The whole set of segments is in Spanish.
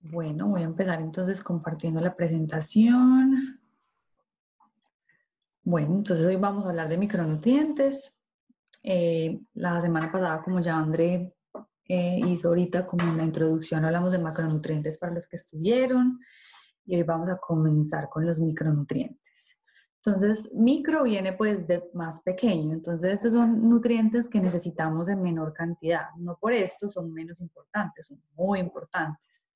Bueno, voy a empezar entonces compartiendo la presentación. Bueno, entonces hoy vamos a hablar de micronutrientes. La semana pasada, como ya André hizo ahorita como en la introducción, hablamos de macronutrientes para los que estuvieron y hoy vamos a comenzar con los micronutrientes. Entonces, micro viene pues de más pequeño, entonces estos son nutrientes que necesitamos en menor cantidad. No por esto son menos importantes, son muy importantes.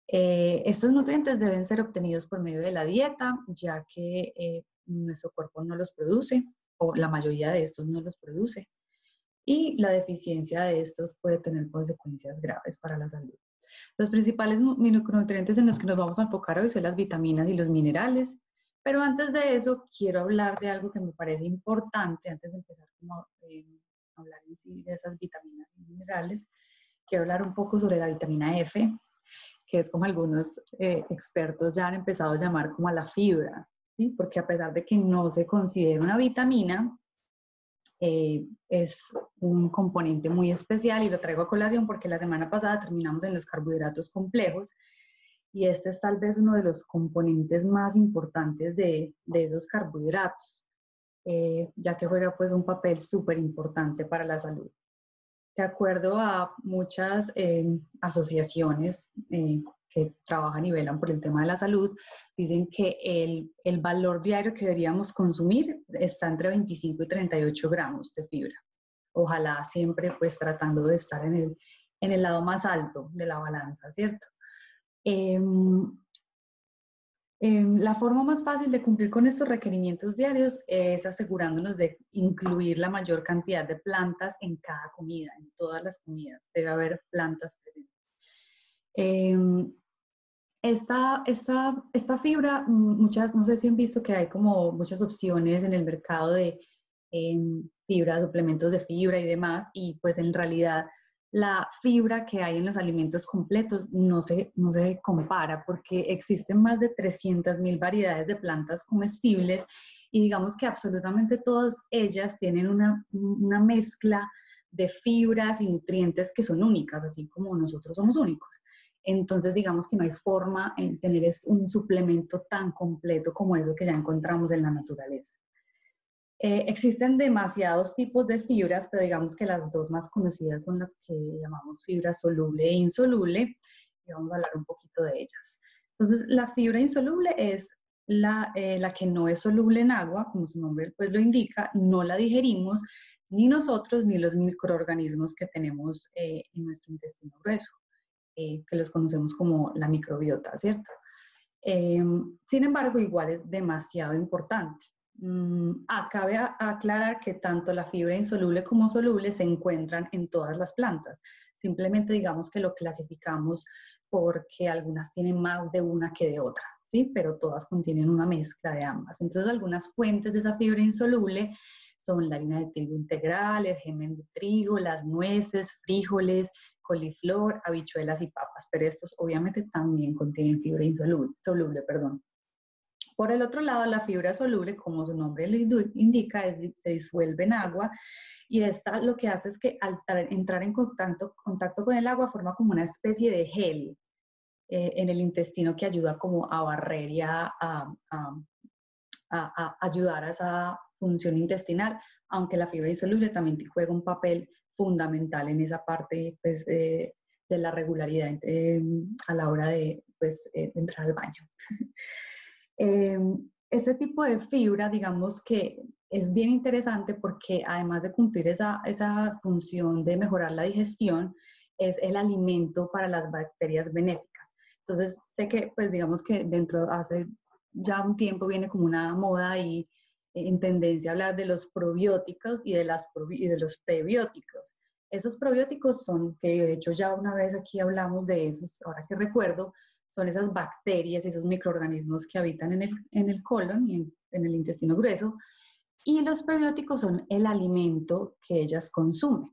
Estos nutrientes deben ser obtenidos por medio de la dieta, ya que nuestro cuerpo no los produce, o la mayoría de estos no los produce, y la deficiencia de estos puede tener consecuencias graves para la salud. Los principales micronutrientes en los que nos vamos a enfocar hoy son las vitaminas y los minerales, pero antes de eso quiero hablar de algo que me parece importante, antes de empezar a hablar en sí de esas vitaminas y minerales, quiero hablar un poco sobre la vitamina F, que es como algunos expertos ya han empezado a llamar como a la fibra, ¿sí? Porque a pesar de que no se considera una vitamina, es un componente muy especial y lo traigo a colación porque la semana pasada terminamos en los carbohidratos complejos y este es tal vez uno de los componentes más importantes de esos carbohidratos, ya que juega pues un papel súper importante para la salud. De acuerdo a muchas asociaciones que trabajan y velan por el tema de la salud, dicen que el valor diario que deberíamos consumir está entre 25 y 38 gramos de fibra. Ojalá siempre pues tratando de estar en el lado más alto de la balanza, ¿cierto? La forma más fácil de cumplir con estos requerimientos diarios es asegurándonos de incluir la mayor cantidad de plantas en cada comida, en todas las comidas. Debe haber plantas presentes. Esta fibra, no sé si han visto que hay como muchas opciones en el mercado de fibra, suplementos de fibra y demás, y pues en realidad la fibra que hay en los alimentos completos no se compara porque existen más de 300.000 variedades de plantas comestibles y digamos que absolutamente todas ellas tienen una mezcla de fibras y nutrientes que son únicas, así como nosotros somos únicos. Entonces, digamos que no hay forma en tener un suplemento tan completo como eso que ya encontramos en la naturaleza. Existen demasiados tipos de fibras, pero digamos que las dos más conocidas son las que llamamos fibra soluble e insoluble, y vamos a hablar un poquito de ellas. Entonces, la fibra insoluble es la que no es soluble en agua, como su nombre pues lo indica, no la digerimos ni nosotros ni los microorganismos que tenemos en nuestro intestino grueso, que los conocemos como la microbiota, ¿cierto? Sin embargo, igual es demasiado importante. Cabe aclarar que tanto la fibra insoluble como soluble se encuentran en todas las plantas. Simplemente digamos que lo clasificamos porque algunas tienen más de una que de otra, ¿sí? Pero todas contienen una mezcla de ambas. Entonces, algunas fuentes de esa fibra insoluble son la harina de trigo integral, el germen de trigo, las nueces, frijoles, coliflor, habichuelas y papas, pero estos obviamente también contienen fibra soluble. Por el otro lado, la fibra soluble, como su nombre le indica, se disuelve en agua y esta lo que hace es que al entrar en contacto con el agua forma como una especie de gel en el intestino que ayuda como a barrer y a ayudar a esa función intestinal, aunque la fibra insoluble también juega un papel fundamental en esa parte pues, de la regularidad a la hora de pues, entrar al baño. Este tipo de fibra, digamos que es bien interesante porque además de cumplir esa función de mejorar la digestión, es el alimento para las bacterias benéficas. Entonces, sé que, pues digamos que hace ya un tiempo viene como una moda y en tendencia a hablar de los probióticos y de los prebióticos. Esos probióticos son, que de hecho ya una vez aquí hablamos de esos, ahora que recuerdo, son esas bacterias y esos microorganismos que habitan en el colon y en el intestino grueso, y los prebióticos son el alimento que ellas consumen,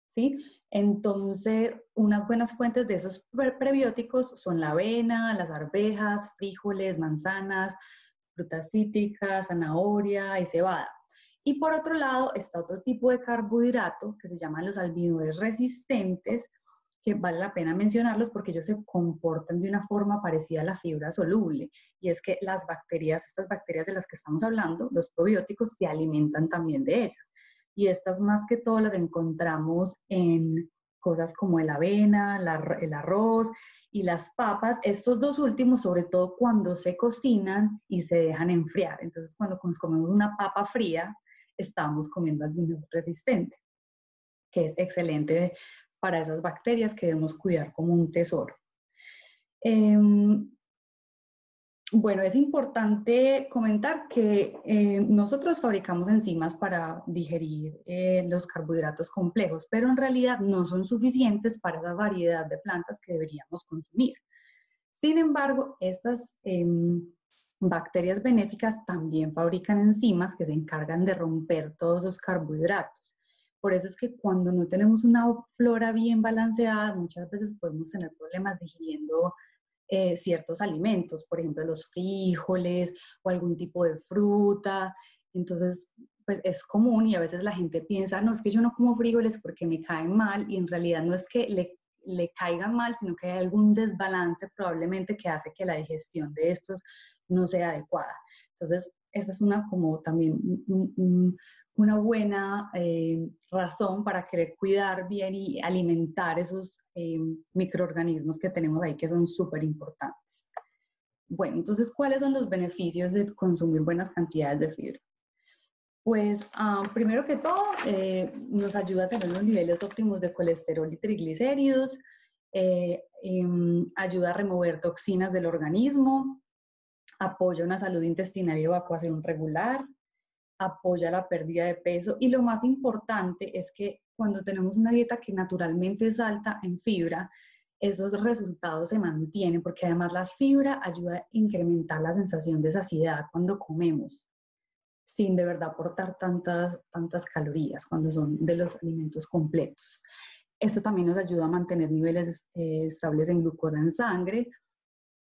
¿sí? Entonces, unas buenas fuentes de esos prebióticos son la avena, las arvejas, frijoles, manzanas, frutas cítricas, zanahoria y cebada. Y por otro lado está otro tipo de carbohidrato que se llaman los almidones resistentes, que vale la pena mencionarlos porque ellos se comportan de una forma parecida a la fibra soluble. Y es que las bacterias, estas bacterias de las que estamos hablando, los probióticos, se alimentan también de ellas. Y estas más que todo las encontramos en cosas como el avena, el arroz y las papas. Estos dos últimos, sobre todo cuando se cocinan y se dejan enfriar. Entonces, cuando nos comemos una papa fría, estamos comiendo algún resistente, que es excelente para esas bacterias que debemos cuidar como un tesoro. Bueno, es importante comentar que nosotros fabricamos enzimas para digerir los carbohidratos complejos, pero en realidad no son suficientes para la variedad de plantas que deberíamos consumir. Sin embargo, estas bacterias benéficas también fabrican enzimas que se encargan de romper todos esos carbohidratos. Por eso es que cuando no tenemos una flora bien balanceada, muchas veces podemos tener problemas digiriendo ciertos alimentos, por ejemplo, los frijoles o algún tipo de fruta. Entonces, pues es común y a veces la gente piensa, no, es que yo no como frijoles porque me caen mal, y en realidad no es que le caigan mal, sino que hay algún desbalance probablemente que hace que la digestión de estos no sea adecuada. Entonces, esta es una como también una buena razón para querer cuidar bien y alimentar esos microorganismos que tenemos ahí, que son súper importantes. Bueno, entonces, ¿cuáles son los beneficios de consumir buenas cantidades de fibra? Pues, primero que todo, nos ayuda a tener los niveles óptimos de colesterol y triglicéridos, ayuda a remover toxinas del organismo, apoya una salud intestinal y evacuación regular, apoya la pérdida de peso, y lo más importante es que cuando tenemos una dieta que naturalmente es alta en fibra, esos resultados se mantienen, porque además la fibra ayuda a incrementar la sensación de saciedad cuando comemos, sin de verdad aportar tantas calorías cuando son de los alimentos completos. Esto también nos ayuda a mantener niveles estables en glucosa en sangre,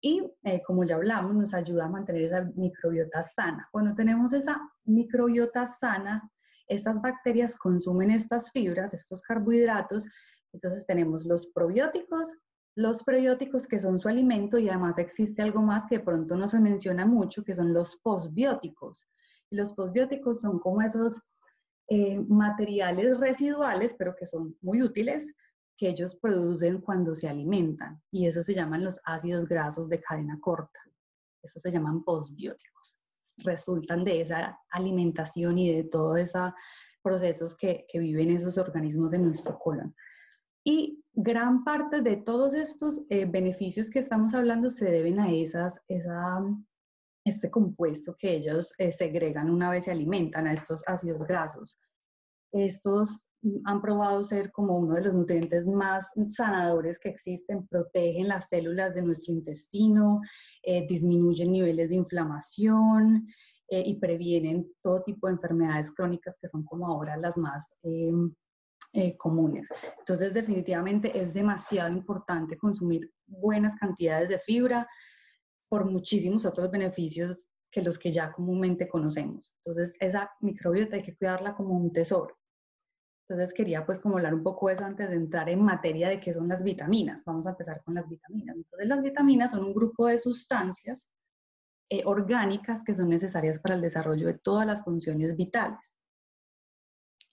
y como ya hablamos, nos ayuda a mantener esa microbiota sana. Cuando tenemos esa microbiota sana, estas bacterias consumen estas fibras, estos carbohidratos. Entonces tenemos los probióticos, los prebióticos, que son su alimento, y además existe algo más que de pronto no se menciona mucho, que son los posbióticos. Y los posbióticos son como esos materiales residuales, pero que son muy útiles, que ellos producen cuando se alimentan, y eso se llaman los ácidos grasos de cadena corta. Eso se llaman posbióticos. Resultan de esa alimentación y de todos esos procesos que viven esos organismos en nuestro colon. Y gran parte de todos estos beneficios que estamos hablando se deben a este compuesto que ellos segregan una vez se alimentan, a estos ácidos grasos. Estos han probado ser como uno de los nutrientes más sanadores que existen, protegen las células de nuestro intestino, disminuyen niveles de inflamación y previenen todo tipo de enfermedades crónicas que son como ahora las más comunes. Entonces, definitivamente es demasiado importante consumir buenas cantidades de fibra por muchísimos otros beneficios que los que ya comúnmente conocemos. Entonces, esa microbiota hay que cuidarla como un tesoro. Entonces quería pues como hablar un poco de eso antes de entrar en materia de qué son las vitaminas. Vamos a empezar con las vitaminas. Entonces las vitaminas son un grupo de sustancias orgánicas que son necesarias para el desarrollo de todas las funciones vitales.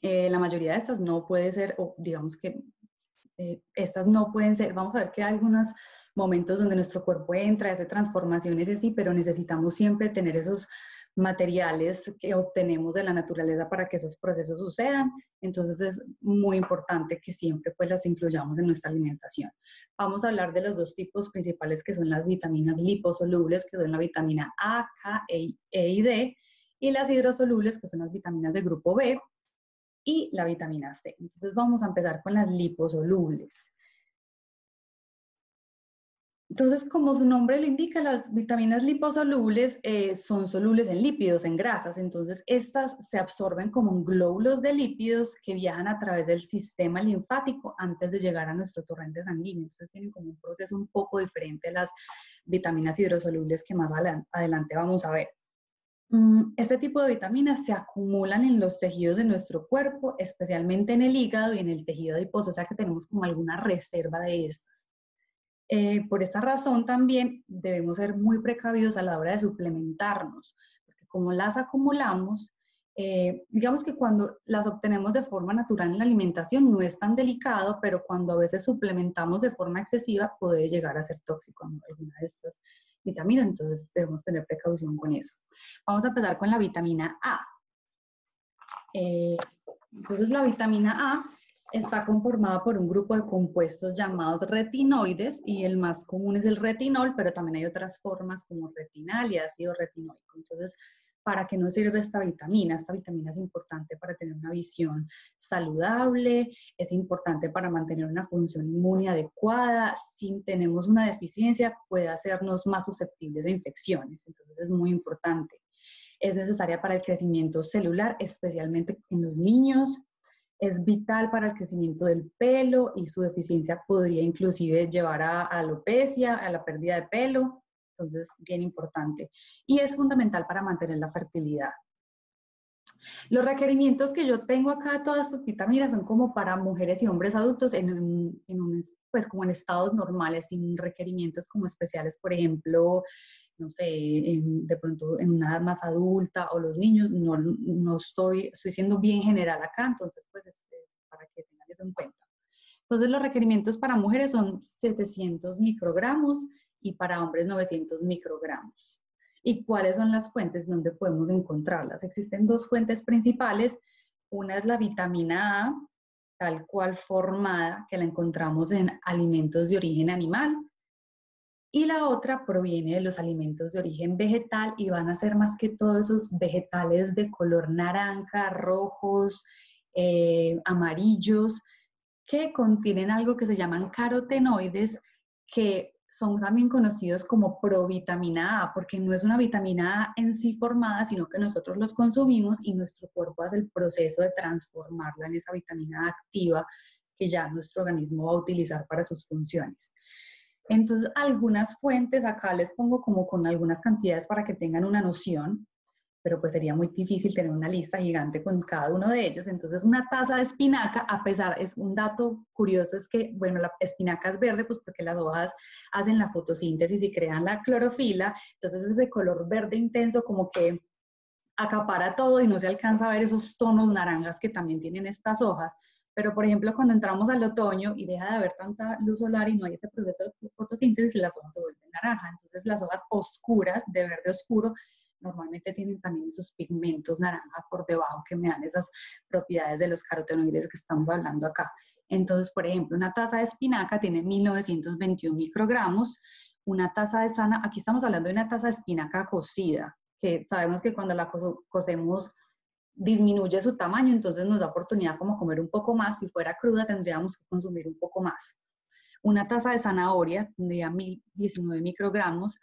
La mayoría de estas no puede ser, o digamos que estas no pueden ser, vamos a ver que hay algunos momentos donde nuestro cuerpo entra, hace transformaciones y así, pero necesitamos siempre tener esos materiales que obtenemos de la naturaleza para que esos procesos sucedan. Entonces es muy importante que siempre pues las incluyamos en nuestra alimentación. Vamos a hablar de los dos tipos principales, que son las vitaminas liposolubles, que son la vitamina A, K, E y D, y las hidrosolubles, que son las vitaminas de grupo B, y la vitamina C. Entonces vamos a empezar con las liposolubles. Entonces, como su nombre lo indica, las vitaminas liposolubles son solubles en lípidos, en grasas. Entonces, estas se absorben como glóbulos de lípidos que viajan a través del sistema linfático antes de llegar a nuestro torrente sanguíneo. Entonces, tienen como un proceso un poco diferente a las vitaminas hidrosolubles que más adelante vamos a ver. Este tipo de vitaminas se acumulan en los tejidos de nuestro cuerpo, especialmente en el hígado y en el tejido adiposo, o sea que tenemos como alguna reserva de estas. Por esta razón también debemos ser muy precavidos a la hora de suplementarnos, porque como las acumulamos, digamos que cuando las obtenemos de forma natural en la alimentación no es tan delicado, pero cuando a veces suplementamos de forma excesiva puede llegar a ser tóxico alguna de estas vitaminas, entonces debemos tener precaución con eso. Vamos a empezar con la vitamina A. Eh, entonces la vitamina A está conformada por un grupo de compuestos llamados retinoides y el más común es el retinol, pero también hay otras formas como retinal y ácido retinoico. Entonces, ¿para qué nos sirve esta vitamina? Esta vitamina es importante para tener una visión saludable, es importante para mantener una función inmune adecuada. Si tenemos una deficiencia, puede hacernos más susceptibles a infecciones, entonces es muy importante. Es necesaria para el crecimiento celular, especialmente en los niños. Es vital para el crecimiento del pelo y su deficiencia podría inclusive llevar a alopecia, a la pérdida de pelo. Entonces, bien importante. Y es fundamental para mantener la fertilidad. Los requerimientos que yo tengo acá de todas estas vitaminas son como para mujeres y hombres adultos pues como en estados normales, sin requerimientos como especiales, por ejemplo, no sé, de pronto en una edad más adulta o los niños, no estoy siendo bien general acá, entonces pues es para que tengan eso en cuenta. Entonces los requerimientos para mujeres son 700 microgramos y para hombres 900 microgramos. ¿Y cuáles son las fuentes donde podemos encontrarlas? Existen dos fuentes principales. Una es la vitamina A, tal cual formada, que la encontramos en alimentos de origen animal. Y la otra proviene de los alimentos de origen vegetal y van a ser más que todos esos vegetales de color naranja, rojos, amarillos, que contienen algo que se llaman carotenoides, que son también conocidos como provitamina A, porque no es una vitamina A en sí formada, sino que nosotros los consumimos y nuestro cuerpo hace el proceso de transformarla en esa vitamina A activa que ya nuestro organismo va a utilizar para sus funciones. Entonces, algunas fuentes, acá les pongo como con algunas cantidades para que tengan una noción, pero pues sería muy difícil tener una lista gigante con cada uno de ellos. Entonces, una taza de espinaca, a pesar, es un dato curioso, es que, bueno, la espinaca es verde, pues porque las hojas hacen la fotosíntesis y crean la clorofila, entonces ese color verde intenso como que acapara todo y no se alcanza a ver esos tonos naranjas que también tienen estas hojas. Pero, por ejemplo, cuando entramos al otoño y deja de haber tanta luz solar y no hay ese proceso de fotosíntesis, las hojas se vuelven naranjas. Entonces, las hojas oscuras, de verde oscuro, normalmente tienen también esos pigmentos naranjas por debajo que me dan esas propiedades de los carotenoides que estamos hablando acá. Entonces, por ejemplo, una taza de espinaca tiene 1921 microgramos. Una taza de sana, aquí estamos hablando de una taza de espinaca cocida, que sabemos que cuando la cocemos disminuye su tamaño, entonces nos da oportunidad como comer un poco más. Si fuera cruda tendríamos que consumir un poco más. Una taza de zanahoria tendría 1019 microgramos,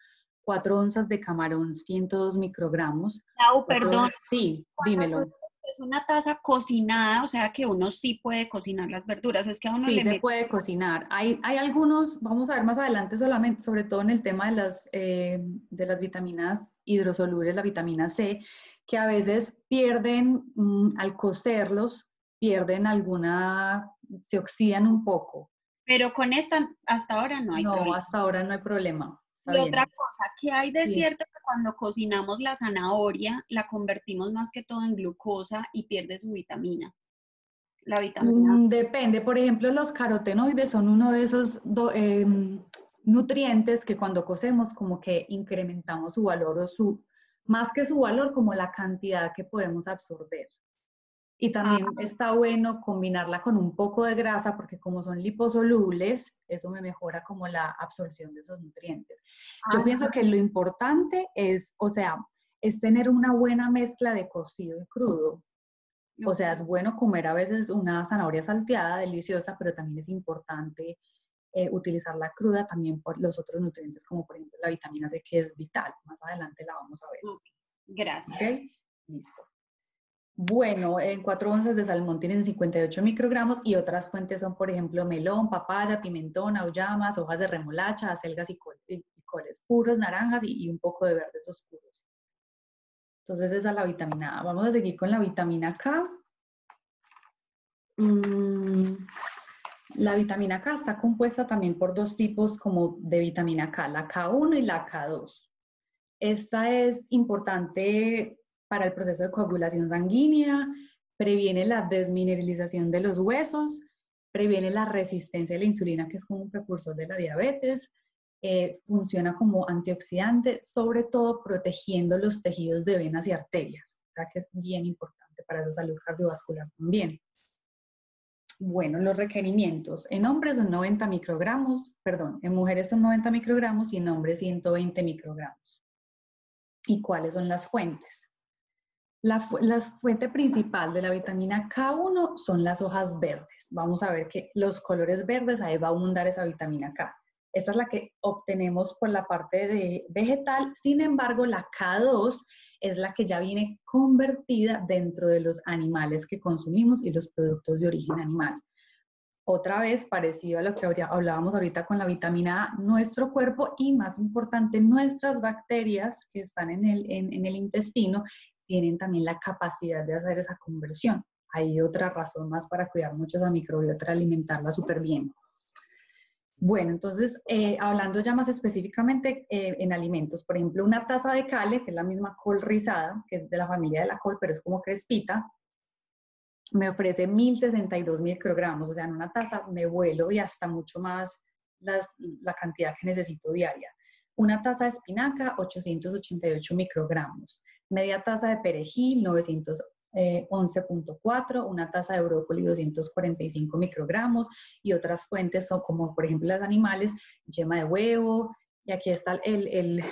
4 onzas de camarón, 102 microgramos. Lau, perdón, Sí, cuando tú dímelo. dices que es una taza cocinada, o sea que uno sí puede cocinar las verduras, es que a uno Sí, le se mete. puede cocinar. Hay algunos, vamos a ver más adelante solamente, sobre todo en el tema de las vitaminas hidrosolubles, la vitamina C, que a veces pierden, al cocerlos, pierden alguna, se oxidan un poco. Pero con esta hasta ahora no hay No, problema. hasta ahora no hay problema. Está Y otra bien. cosa, ¿qué hay de Sí. cierto que cuando cocinamos la zanahoria la convertimos más que todo en glucosa y pierde su vitamina? La vitamina. Depende, por ejemplo, los carotenoides son uno de esos nutrientes que cuando cocemos como que incrementamos su valor o más que su valor, como la cantidad que podemos absorber. Y Ah, también está bueno combinarla con un poco de grasa porque como son liposolubles, eso me mejora como la absorción de esos nutrientes. Yo ah, pienso que lo importante es, o sea, es tener una buena mezcla de cocido y crudo. O ok. sea, es bueno comer a veces una zanahoria salteada, deliciosa, pero también es importante utilizarla cruda también por los otros nutrientes, como por ejemplo la vitamina C, que es vital. Más adelante la vamos a ver. Ok, gracias. ¿Ok? Listo. Bueno, en 4 onzas de salmón tienen 58 microgramos y otras fuentes son, por ejemplo, melón, papaya, pimentón, auyamas, hojas de remolacha, acelgas y coles puros, naranjas y un poco de verdes oscuros. Entonces esa es la vitamina A. Vamos a seguir con la vitamina K. La vitamina K está compuesta también por dos tipos como de vitamina K, la K1 y la K2. Esta es importante para el proceso de coagulación sanguínea, previene la desmineralización de los huesos, previene la resistencia a la insulina, que es como un precursor de la diabetes, funciona como antioxidante, sobre todo protegiendo los tejidos de venas y arterias, o sea que es bien importante para la salud cardiovascular también. Bueno, los requerimientos. En hombres son 90 microgramos, perdón, en mujeres son 90 microgramos y en hombres 120 microgramos. ¿Y cuáles son las fuentes? La fuente principal de la vitamina K1 son las hojas verdes. Vamos a ver que los colores verdes, ahí va a abundar esa vitamina K. Esta es la que obtenemos por la parte de vegetal. Sin embargo, la K2 es la que ya viene convertida dentro de los animales que consumimos y los productos de origen animal. Otra vez, parecido a lo que hablábamos ahorita con la vitamina A, nuestro cuerpo y, más importante, nuestras bacterias que están en el intestino tienen también la capacidad de hacer esa conversión. Hay otra razón más para cuidar mucho esa microbiota, alimentarla súper bien. Bueno, entonces, hablando ya más específicamente en alimentos, por ejemplo, una taza de cale, que es la misma col rizada, que es de la familia de la col, pero es como crespita, me ofrece 1062 microgramos, o sea, en una taza me vuelo y hasta mucho más la cantidad que necesito diaria. Una taza de espinaca, 888 microgramos. Media taza de perejil, 911.4. Una taza de brócoli, 245 microgramos. Y otras fuentes son como, por ejemplo, los animales, yema de huevo. Y aquí está el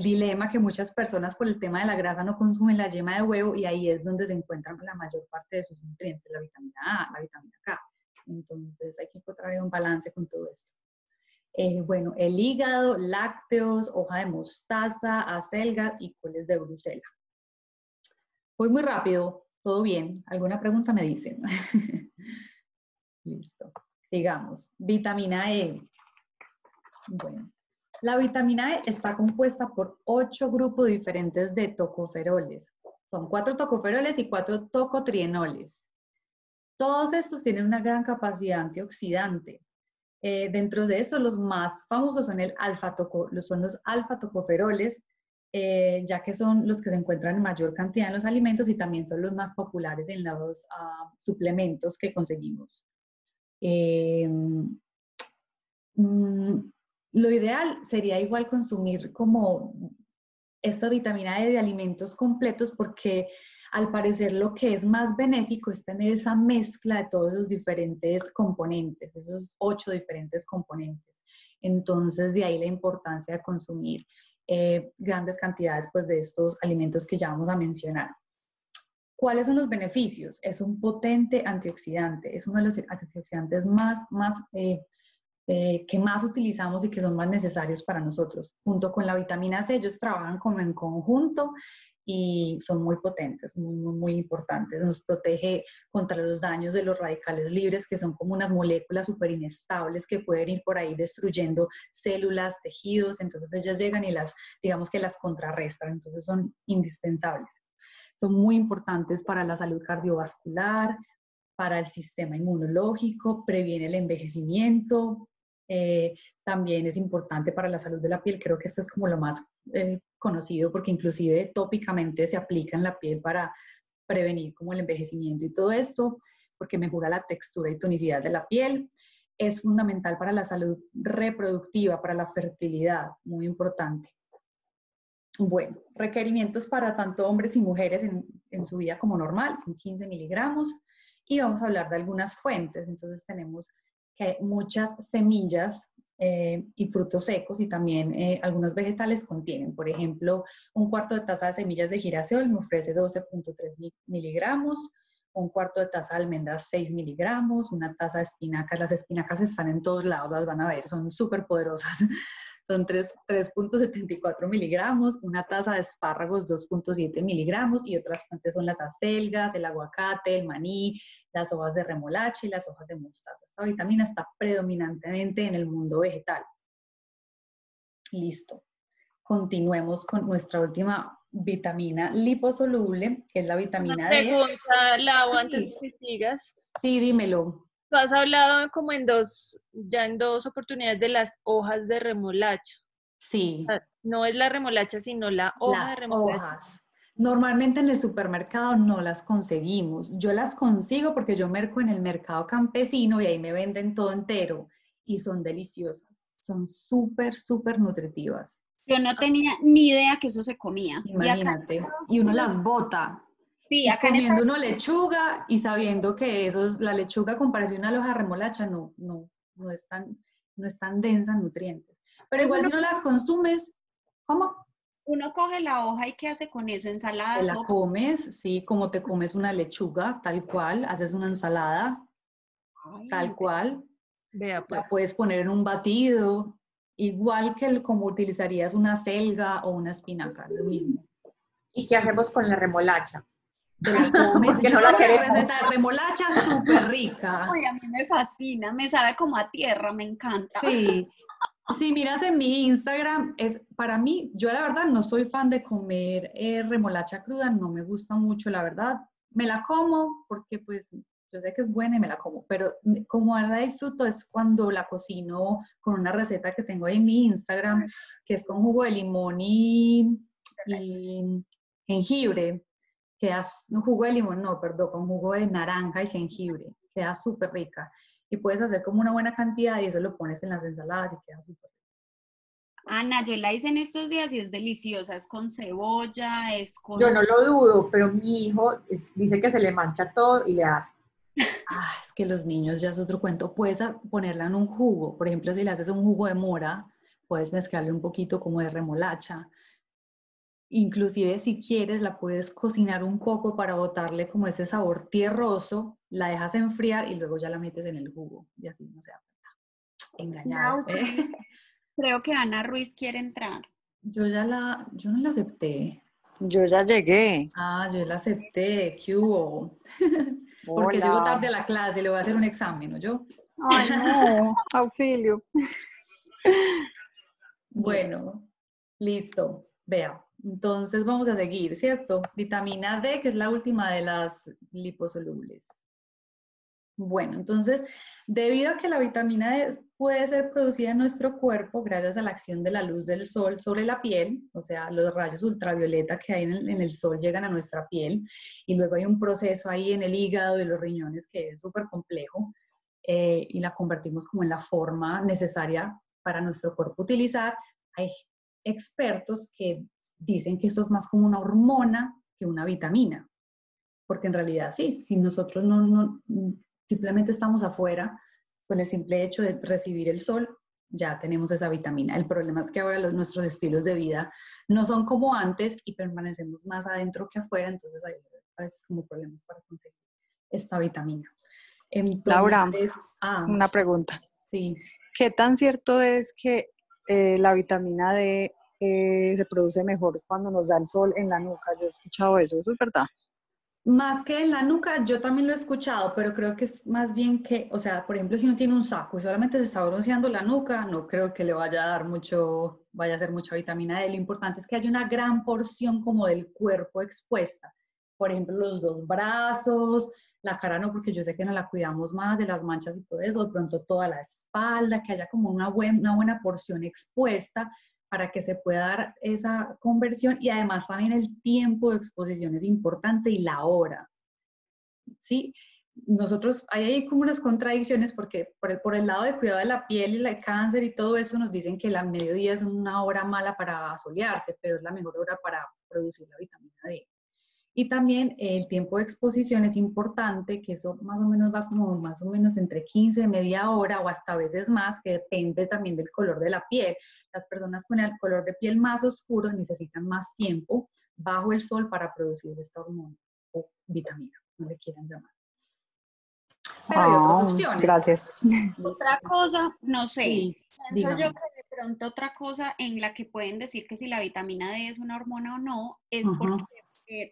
dilema que muchas personas por el tema de la grasa no consumen la yema de huevo y ahí es donde se encuentran la mayor parte de sus nutrientes, la vitamina A, la vitamina K. Entonces hay que encontrar un balance con todo esto. Bueno, el hígado, lácteos, hoja de mostaza, acelga y coles de Bruselas. Voy muy rápido, todo bien. ¿Alguna pregunta me dicen? Listo, sigamos. Vitamina E. Bueno. La vitamina E está compuesta por 8 grupos diferentes de tocoferoles. Son 4 tocoferoles y 4 tocotrienoles. Todos estos tienen una gran capacidad antioxidante. Dentro de estos, los más famosos son, los alfa-tocoferoles, ya que son los que se encuentran en mayor cantidad en los alimentos y también son los más populares en los suplementos que conseguimos. Lo ideal sería igual consumir como esta vitamina E de alimentos completos porque al parecer lo que es más benéfico es tener esa mezcla de todos los diferentes componentes, esos 8 diferentes componentes. Entonces de ahí la importancia de consumir grandes cantidades pues, de estos alimentos que ya vamos a mencionar. ¿Cuáles son los beneficios? Es un potente antioxidante, es uno de los antioxidantes que más utilizamos y que son más necesarios para nosotros. Junto con la vitamina C, ellos trabajan como en conjunto y son muy potentes, muy importantes. Nos protege contra los daños de los radicales libres, que son como unas moléculas súper inestables que pueden ir por ahí destruyendo células, tejidos, entonces ellas llegan y digamos que las contrarrestan, entonces son indispensables. Son muy importantes para la salud cardiovascular, para el sistema inmunológico, previene el envejecimiento, también es importante para la salud de la piel. Creo que esto es como lo más conocido porque inclusive tópicamente se aplica en la piel para prevenir como el envejecimiento y todo esto, porque mejora la textura y tonicidad de la piel. Es fundamental para la salud reproductiva, para la fertilidad, muy importante. Bueno, requerimientos para tanto hombres y mujeres en su vida como normal, son 15 miligramos. Y vamos a hablar de algunas fuentes. Entonces tenemos que muchas semillas y frutos secos y también algunos vegetales contienen. Por ejemplo, un cuarto de taza de semillas de girasol me ofrece 12.3 miligramos, un cuarto de taza de almendras 6 miligramos, una taza de espinacas. Las espinacas están en todos lados, las van a ver, son súper poderosas. Son 3.74 miligramos, una taza de espárragos 2.7 miligramos y otras fuentes son las acelgas, el aguacate, el maní, las hojas de remolacha y las hojas de mostaza. Esta vitamina está predominantemente en el mundo vegetal. Listo. Continuemos con nuestra última vitamina liposoluble, que es la Una vitamina D. pregunta, Lau, antes de Sí, que sigas. sí, dímelo. Tú has hablado como ya en dos oportunidades de las hojas de remolacha. Sí, No es la remolacha, sino la hoja de las remolacha. hojas. Normalmente en el supermercado no las conseguimos. Yo las consigo porque yo merco en el mercado campesino y ahí me venden todo entero y son deliciosas. Son súper, súper nutritivas. Yo no tenía ni idea que eso se comía. Y acá en Imagínate. Estados Y uno Unidos, las bota. sí, Y acá en comiendo Estados uno lechuga y sabiendo que eso es, la lechuga a comparación a la hoja de remolacha no es tan, no es tan densa en nutrientes. Pero Unidos igual uno, si no las consumes, ¿cómo? uno coge la hoja y ¿qué hace con eso? Te Ensalada, la sopa. comes, sí, como te comes una lechuga, tal cual, haces una ensalada, Ay, tal cual, Vea pues. la puedes poner en un batido, igual que como utilizarías una selga o una espinaca, lo mismo. ¿Y qué hacemos con la remolacha? Te la comes. Porque Yo no la tengo una queremos. receta de remolacha súper rica. uy, a mí me fascina, me sabe como a tierra, me encanta. Sí, si miras en mi Instagram, es para mí, yo la verdad no soy fan de comer remolacha cruda, no me gusta mucho, la verdad. Me la como porque pues yo sé que es buena y me la como, pero como la disfruto es cuando la cocino con una receta que tengo ahí en mi Instagram, que es con jugo de limón y jengibre. No, jugo de limón, no, perdón, con jugo de naranja y jengibre, queda súper rica. Y puedes hacer como una buena cantidad y eso lo pones en las ensaladas y queda súper rico. Ana, yo la hice en estos días y es deliciosa, es con cebolla, es Yo con... no lo dudo, pero mi hijo dice que se le mancha todo y le hace. Ah, es que los niños ya es otro cuento. Puedes ponerla en un jugo. Por ejemplo, si le haces un jugo de mora, puedes mezclarle un poquito como de remolacha. Inclusive si quieres, la puedes cocinar un poco para botarle como ese sabor tierroso, la dejas enfriar y luego ya la metes en el jugo. Y así no se da cuenta. Engañado. Lau, creo que Ana Ruiz quiere entrar. Yo no la acepté. Yo ya llegué. Ah, yo la acepté. ¿Qué hubo? Porque llego Hola. tarde a la clase, le voy a hacer un examen, ¿no? Yo. Ay, no, auxilio. Bueno, listo. Vea. Entonces vamos a seguir, ¿cierto? Vitamina D, que es la última de las liposolubles. Bueno, entonces, debido a que la vitamina D puede ser producida en nuestro cuerpo gracias a la acción de la luz del sol sobre la piel, o sea, los rayos ultravioleta que hay en el sol llegan a nuestra piel y luego hay un proceso ahí en el hígado y los riñones que es súper complejo y la convertimos como en la forma necesaria para nuestro cuerpo utilizar. Hay expertos que dicen que esto es más como una hormona que una vitamina, porque en realidad sí, si nosotros no simplemente estamos afuera, con el simple hecho de recibir el sol, ya tenemos esa vitamina. El problema es que ahora nuestros estilos de vida no son como antes y permanecemos más adentro que afuera, entonces hay a veces como problemas para conseguir esta vitamina. Laura, Entonces, una pregunta. sí. ¿Qué tan cierto es que la vitamina D se produce mejor cuando nos da el sol en la nuca? Yo he escuchado eso es verdad? Más que en la nuca, yo también lo he escuchado, pero creo que es más bien que, o sea, por ejemplo, si uno tiene un saco y solamente se está bronceando la nuca, no creo que le vaya a dar mucho, vaya a hacer mucha vitamina D. Lo importante es que haya una gran porción como del cuerpo expuesta. Por ejemplo, los dos brazos, la cara no, porque yo sé que no la cuidamos más de las manchas y todo eso, de pronto toda la espalda, que haya como una buena porción expuesta para que se pueda dar esa conversión y además también el tiempo de exposición es importante y la hora. ¿Sí? Nosotros, hay como unas contradicciones porque por el lado de cuidado de la piel y el cáncer y todo eso nos dicen que la mediodía es una hora mala para solearse, pero es la mejor hora para producir la vitamina D. Y también el tiempo de exposición es importante, que eso más o menos va como más o menos entre 15, media hora o hasta a veces más, que depende también del color de la piel. Las personas con el color de piel más oscuro necesitan más tiempo bajo el sol para producir esta hormona o vitamina, no le quieran llamar. Pero hay otras opciones. Gracias. Otra cosa, no sé, Sí, pienso yo dígame. que de pronto otra cosa en la que pueden decir que si la vitamina D es una hormona o no, es porque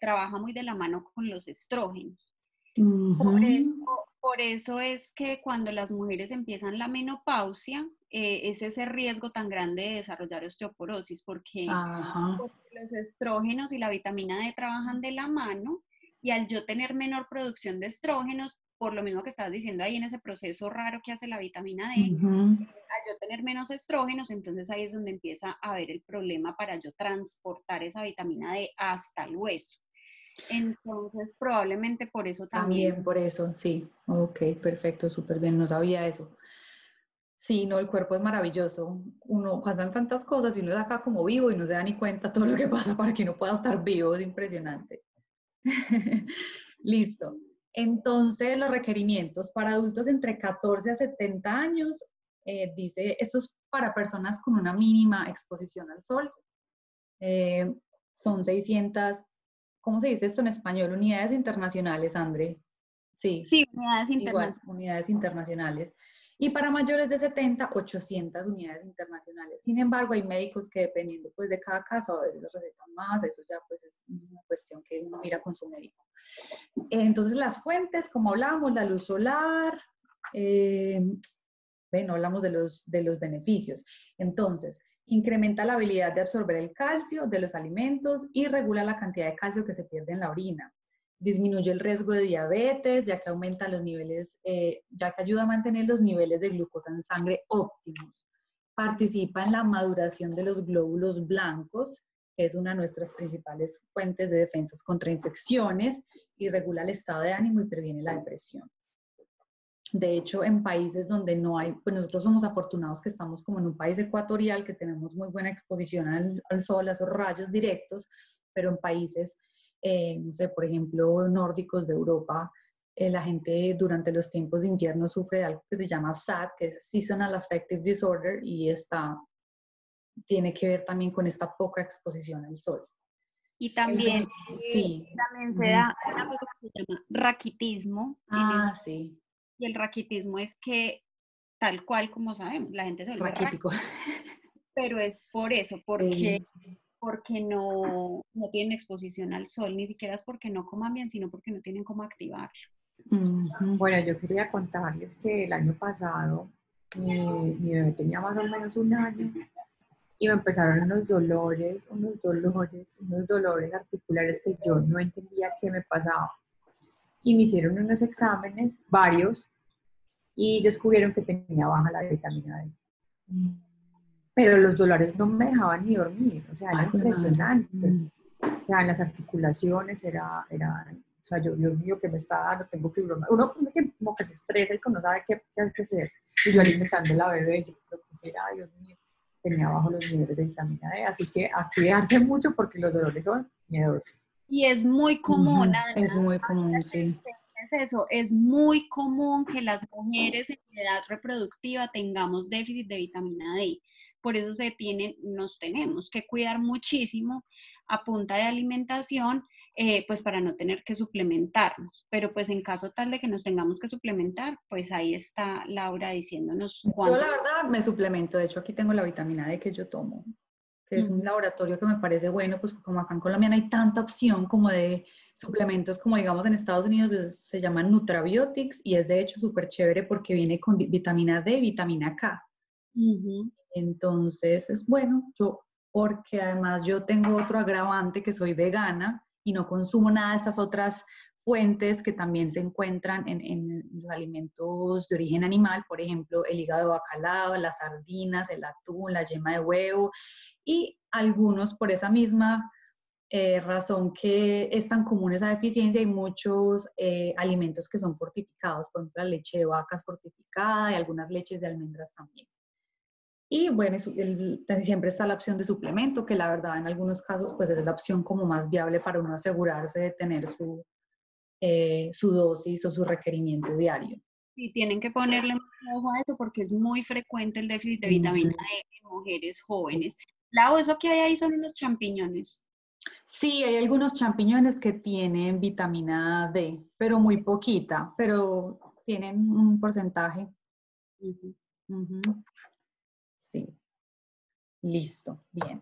trabaja muy de la mano con los estrógenos. Por eso, Por eso es que cuando las mujeres empiezan la menopausia, es ese riesgo tan grande de desarrollar osteoporosis, porque Ajá. los estrógenos y la vitamina D trabajan de la mano y al yo tener menor producción de estrógenos, por lo mismo que estabas diciendo ahí en ese proceso raro que hace la vitamina D, Ujú. al yo tener menos estrógenos, entonces ahí es donde empieza a haber el problema para yo transportar esa vitamina D hasta el hueso. Entonces, probablemente por eso también. También por eso, sí. Ok, perfecto, súper bien, no sabía eso. Sí, no, el cuerpo es maravilloso. Uno pasan tantas cosas y uno es acá como vivo y no se da ni cuenta todo lo que pasa para que uno pueda estar vivo, es impresionante. Listo. Entonces, los requerimientos para adultos entre 14 a 70 años, dice, esto es para personas con una mínima exposición al sol. Eh, son 600, ¿cómo se dice esto en español? Unidades internacionales, André. Sí, Sí, unidades igual, internacionales. unidades internacionales. Y para mayores de 70, 800 unidades internacionales. Sin embargo, hay médicos que dependiendo pues de cada caso, a veces les recetan más, eso ya pues es una cuestión que uno mira con su médico. Entonces, las fuentes, como hablamos, la luz solar, bueno, hablamos de los beneficios. Entonces, incrementa la habilidad de absorber el calcio de los alimentos y regula la cantidad de calcio que se pierde en la orina. Disminuye el riesgo de diabetes, ya que aumenta los niveles, ya que ayuda a mantener los niveles de glucosa en sangre óptimos. Participa en la maduración de los glóbulos blancos, que es una de nuestras principales fuentes de defensas contra infecciones, y regula el estado de ánimo y previene la depresión. De hecho, en países donde no hay, pues nosotros somos afortunados que estamos como en un país ecuatorial, que tenemos muy buena exposición al sol, a esos rayos directos, pero en países, no sé, por ejemplo, nórdicos de Europa, la gente durante los tiempos de invierno sufre de algo que se llama SAD, que es Seasonal Affective Disorder, y tiene que ver también con esta poca exposición al sol. Y también, Entonces, sí. también se da una cosa que se llama raquitismo. Sí, Y el raquitismo es que, tal cual como sabemos, la gente se vuelve raquítico. raquítica, pero es por eso, porque no tienen exposición al sol, ni siquiera es porque no coman bien, sino porque no tienen cómo activarlo. Bueno, yo quería contarles que el año pasado mi bebé tenía más o menos un año y me empezaron unos dolores articulares que yo no entendía qué me pasaba. Y me hicieron unos exámenes, varios, y descubrieron que tenía baja la vitamina D. Pero los dolores no me dejaban ni dormir, o sea, era Ay, pues madre. impresionante. O sea, en las articulaciones o sea, yo, Dios mío, ¿qué me está dando? Tengo fibromialgia. Uno como que se estresa y que no sabe qué hay que hacer. Y yo alimentando a la bebé, yo creo que será, Dios mío, tenía bajo los niveles de vitamina D. Así que a cuidarse mucho porque los dolores son miedosos. Y es muy común, Es además, muy común, sí. es eso, es muy común que las mujeres en edad reproductiva tengamos déficit de vitamina D. Por eso nos tenemos que cuidar muchísimo a punta de alimentación, pues para no tener que suplementarnos. Pero pues en caso tal de que nos tengamos que suplementar, pues ahí está Laura diciéndonos Yo cuánto. la verdad me suplemento, de hecho aquí tengo la vitamina D que yo tomo, que es un laboratorio que me parece bueno, pues como acá en Colombia no hay tanta opción como de suplementos como digamos en Estados Unidos se llaman Nutrabiotics y es de hecho súper chévere porque viene con vitamina D y vitamina K. Entonces es bueno, porque además yo tengo otro agravante que soy vegana y no consumo nada de estas otras fuentes que también se encuentran en los alimentos de origen animal, por ejemplo, el hígado de bacalao, las sardinas, el atún, la yema de huevo y algunos por esa misma razón que es tan común esa deficiencia, hay muchos alimentos que son fortificados, por ejemplo, la leche de vaca es fortificada y algunas leches de almendras también. Y bueno, siempre está la opción de suplemento, que la verdad en algunos casos pues es la opción como más viable para uno asegurarse de tener su dosis o su requerimiento diario. Y tienen que ponerle mucho ojo a eso porque es muy frecuente el déficit de vitamina D en mujeres jóvenes. Lau, eso que hay ahí son unos champiñones. Sí, hay algunos champiñones que tienen vitamina D, pero muy poquita, pero tienen un porcentaje. Sí, listo, bien.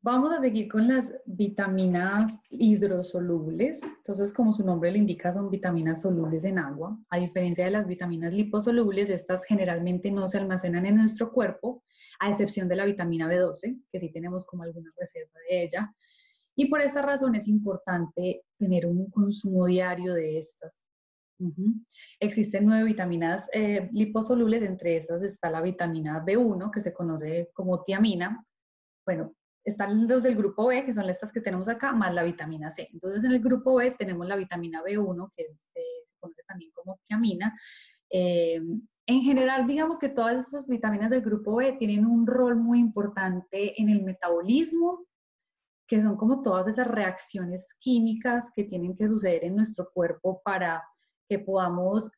Vamos a seguir con las vitaminas hidrosolubles. Entonces, como su nombre le indica, son vitaminas solubles en agua. A diferencia de las vitaminas liposolubles, estas generalmente no se almacenan en nuestro cuerpo, a excepción de la vitamina B12, que sí tenemos como alguna reserva de ella. Y por esa razón es importante tener un consumo diario de estas. Existen 9 vitaminas liposolubles, entre estas está la vitamina B1, que se conoce como tiamina. Bueno, están los del grupo B, que son estas que tenemos acá, más la vitamina C. Entonces, en el grupo B tenemos la vitamina B1, que se conoce también como tiamina. En general, digamos que todas estas vitaminas del grupo B tienen un rol muy importante en el metabolismo, que son como todas esas reacciones químicas que tienen que suceder en nuestro cuerpo para que podamos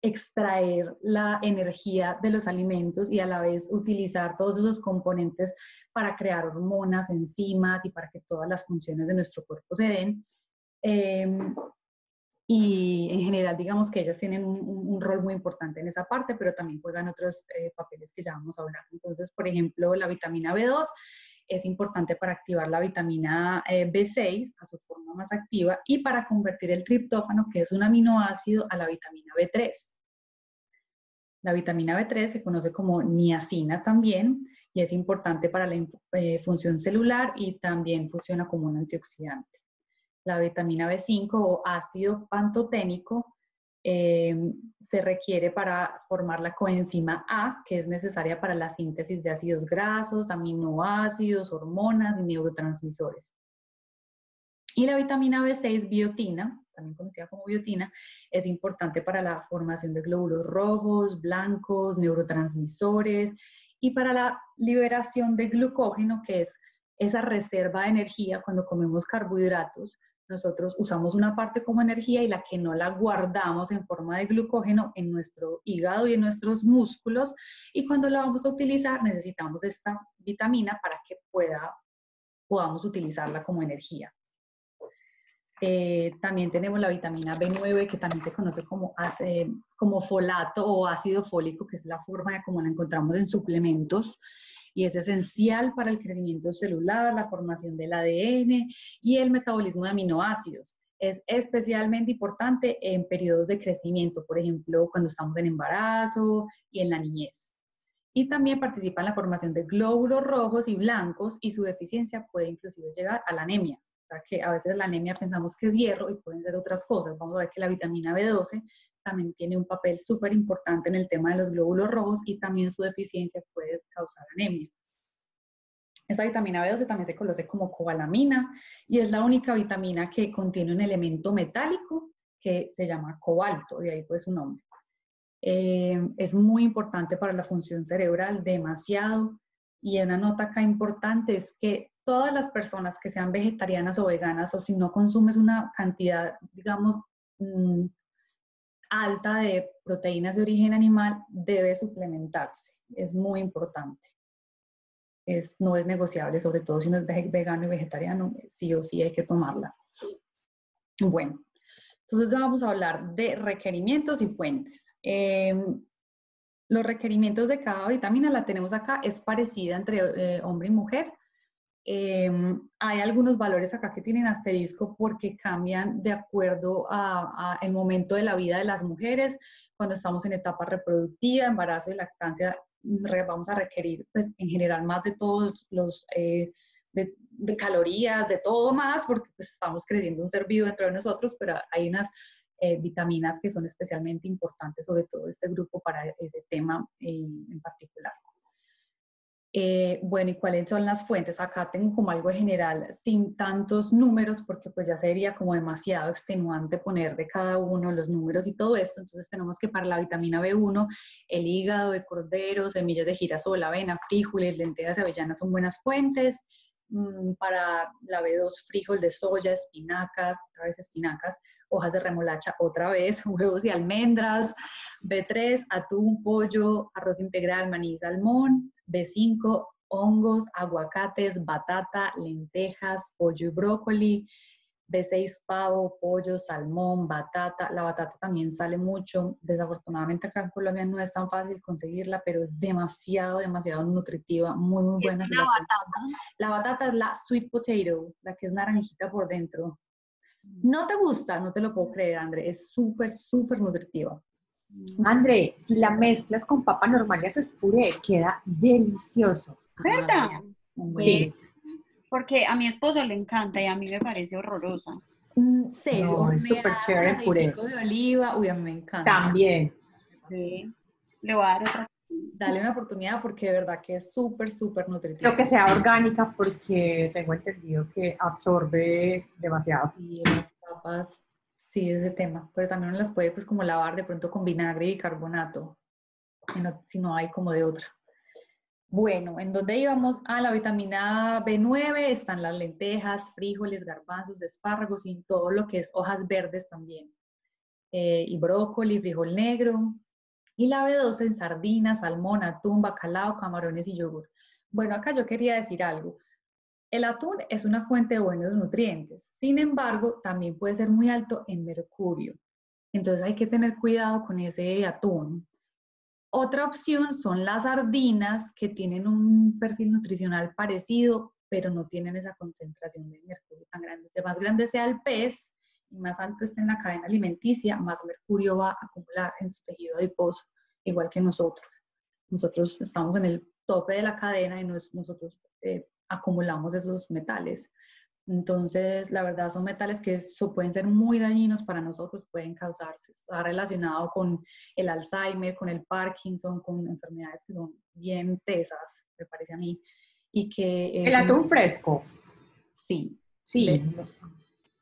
extraer la energía de los alimentos y a la vez utilizar todos esos componentes para crear hormonas, enzimas y para que todas las funciones de nuestro cuerpo se den. Y en general, digamos que ellas tienen un rol muy importante en esa parte, pero también juegan otros papeles que ya vamos a hablar. Entonces, por ejemplo, la vitamina B2 es importante para activar la vitamina B6 a su forma más activa y para convertir el triptófano, que es un aminoácido, a la vitamina B3. La vitamina B3 se conoce como niacina también y es importante para la función celular y también funciona como un antioxidante. La vitamina B5 o ácido pantoténico se requiere para formar la coenzima A, que es necesaria para la síntesis de ácidos grasos, aminoácidos, hormonas y neurotransmisores. Y la vitamina B6, biotina, también conocida como biotina, es importante para la formación de glóbulos rojos, blancos, neurotransmisores y para la liberación de glucógeno, que es esa reserva de energía cuando comemos carbohidratos. Nosotros usamos una parte como energía y la que no la guardamos en forma de glucógeno en nuestro hígado y en nuestros músculos. Y cuando la vamos a utilizar necesitamos esta vitamina para que podamos utilizarla como energía. También tenemos la vitamina B9, que también se conoce como folato o ácido fólico, que es la forma de cómo la encontramos en suplementos. Y es esencial para el crecimiento celular, la formación del ADN y el metabolismo de aminoácidos. Es especialmente importante en periodos de crecimiento, por ejemplo, cuando estamos en embarazo y en la niñez. Y también participa en la formación de glóbulos rojos y blancos y su deficiencia puede inclusive llegar a la anemia. O sea que a veces la anemia pensamos que es hierro y pueden ser otras cosas. Vamos a ver que la vitamina B12 también tiene un papel súper importante en el tema de los glóbulos rojos y también su deficiencia puede causar anemia. Esta vitamina B12 también se conoce como cobalamina y es la única vitamina que contiene un elemento metálico que se llama cobalto, de ahí pues su nombre. Es muy importante para la función cerebral, demasiado. Y una nota acá importante es que todas las personas que sean vegetarianas o veganas o si no consumes una cantidad, digamos, alta de proteínas de origen animal, debe suplementarse. Es muy importante. No es negociable, sobre todo si uno es vegano y vegetariano, sí o sí hay que tomarla. Bueno, entonces vamos a hablar de requerimientos y fuentes. Los requerimientos de cada vitamina la tenemos acá, es parecida entre hombre y mujer. Hay algunos valores acá que tienen asterisco porque cambian de acuerdo al momento de la vida de las mujeres. Cuando estamos en etapa reproductiva, embarazo y lactancia, vamos a requerir, pues, en general más de todos los, de calorías, de todo más, porque pues, estamos creciendo un ser vivo dentro de nosotros, pero hay unas vitaminas que son especialmente importantes, sobre todo este grupo para ese tema en particular. Bueno, ¿y cuáles son las fuentes? Acá tengo como algo general, sin tantos números, porque pues ya sería como demasiado extenuante poner de cada uno los números y todo esto. Entonces tenemos que para la vitamina B1, el hígado de cordero, semillas de girasol, avena, frijoles, lentejas y avellanas son buenas fuentes. Para la B2, frijol de soya, espinacas, otra vez espinacas, hojas de remolacha, otra vez, huevos y almendras. B3, atún, pollo, arroz integral, maní, salmón. B5, hongos, aguacates, batata, lentejas, pollo y brócoli. B6 pavo, pollo, salmón, batata. La batata también sale mucho. Desafortunadamente acá en Colombia no es tan fácil conseguirla, pero es demasiado, demasiado nutritiva, muy, muy Es buena. una batata. La batata es la sweet potato, la que es naranjita por dentro. ¿No te gusta? No te lo puedo creer, André. Es súper, súper nutritiva. André, si la mezclas con papa normal y haces puré, queda delicioso. ¿Verdad? Sí. Porque a mi esposo le encanta y a mí me parece horrorosa. Serio, No, es horneada súper con chévere en puré. aceitico de oliva. Uy, a mí me encanta. También. Sí. Le voy a dar otra. Dale una oportunidad porque de verdad que es súper, súper nutritiva. Creo que sea orgánica porque tengo entendido que absorbe demasiado. Y las papas, sí, ese tema. Pero también uno las puede pues como lavar de pronto con vinagre y bicarbonato. Si no hay como de otra. Bueno, ¿en dónde íbamos? A la vitamina B9 están las lentejas, frijoles, garbanzos, espárragos y todo lo que es hojas verdes también. Y brócoli, frijol negro. Y la B12 en sardinas, salmón, atún, bacalao, camarones y yogur. Bueno, acá yo quería decir algo. El atún es una fuente de buenos nutrientes. Sin embargo, también puede ser muy alto en mercurio. Entonces hay que tener cuidado con ese atún. Otra opción son las sardinas, que tienen un perfil nutricional parecido, pero no tienen esa concentración de mercurio tan grande. Entre más grande sea el pez y más alto esté en la cadena alimenticia, más mercurio va a acumular en su tejido adiposo, igual que nosotros. Nosotros estamos en el tope de la cadena y nosotros acumulamos esos metales. Entonces, la verdad son metales que pueden ser muy dañinos para nosotros, pueden causarse, está relacionado con el Alzheimer, con el Parkinson, con enfermedades que son bien tesas, me parece a mí. Y que El atún fresco. Sí. Sí.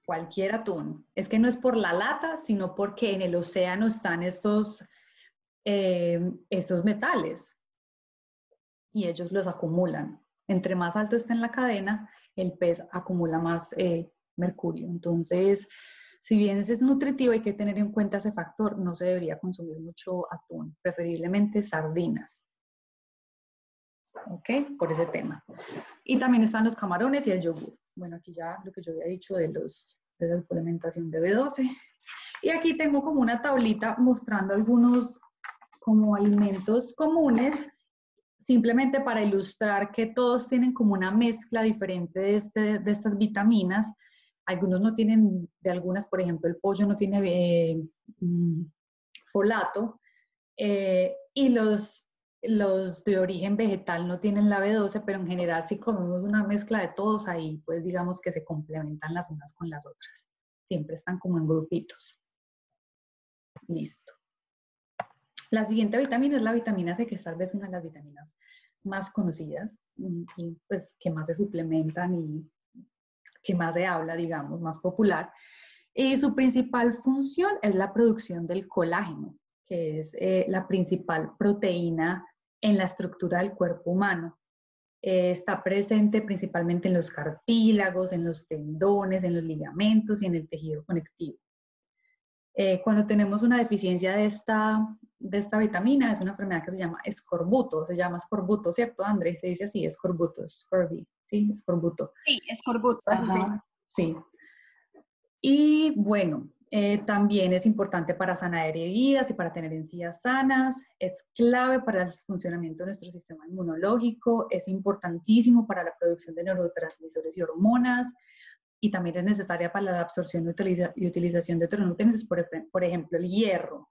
Cualquier atún. Es que no es por la lata, sino porque en el océano están estos metales y ellos los acumulan. Entre más alto esté en la cadena, el pez acumula más mercurio. Entonces, si bien es nutritivo, hay que tener en cuenta ese factor. No se debería consumir mucho atún, preferiblemente sardinas. ¿Ok? Por ese tema. Y también están los camarones y el yogur. Bueno, aquí ya lo que yo había dicho de la suplementación de B12. Y aquí tengo como una tablita mostrando algunos como alimentos comunes, simplemente para ilustrar que todos tienen como una mezcla diferente de estas vitaminas. Algunos no tienen, de algunas, por ejemplo, el pollo no tiene folato, y los de origen vegetal no tienen la B12, pero en general si comemos una mezcla de todos ahí, pues digamos que se complementan las unas con las otras. Siempre están como en grupitos. Listo. La siguiente vitamina es la vitamina C, que es tal vez una de las vitaminas más conocidas y pues que más se suplementan y que más se habla, digamos, más popular. Y su principal función es la producción del colágeno, que es la principal proteína en la estructura del cuerpo humano. Está presente principalmente en los cartílagos, en los tendones, en los ligamentos y en el tejido conectivo. Cuando tenemos una deficiencia de esta vitamina, es una enfermedad que se llama escorbuto, ¿cierto, Andrés? Se dice así, escorbuto, scurvy, ¿sí? Escorbuto. Sí, escorbuto, así se llama. Sí. Y bueno, también es importante para sanar heridas y para tener encías sanas, es clave para el funcionamiento de nuestro sistema inmunológico, es importantísimo para la producción de neurotransmisores y hormonas, y también es necesaria para la absorción y utilización de otros nutrientes, por ejemplo, el hierro,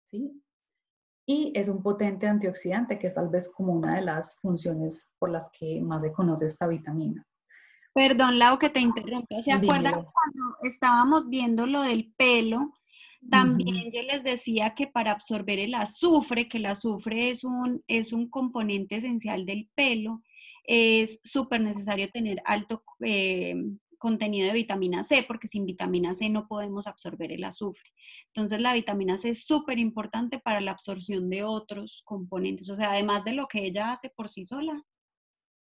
¿sí? Y es un potente antioxidante, que es tal vez como una de las funciones por las que más se conoce esta vitamina. Perdón, Lau, que te interrumpa. ¿Se acuerdan Dímelo. cuando estábamos viendo lo del pelo? También yo les decía que para absorber el azufre, que el azufre es un componente esencial del pelo, es súper necesario tener alto contenido de vitamina C, porque sin vitamina C no podemos absorber el azufre. Entonces la vitamina C es súper importante para la absorción de otros componentes, o sea, además de lo que ella hace por sí sola,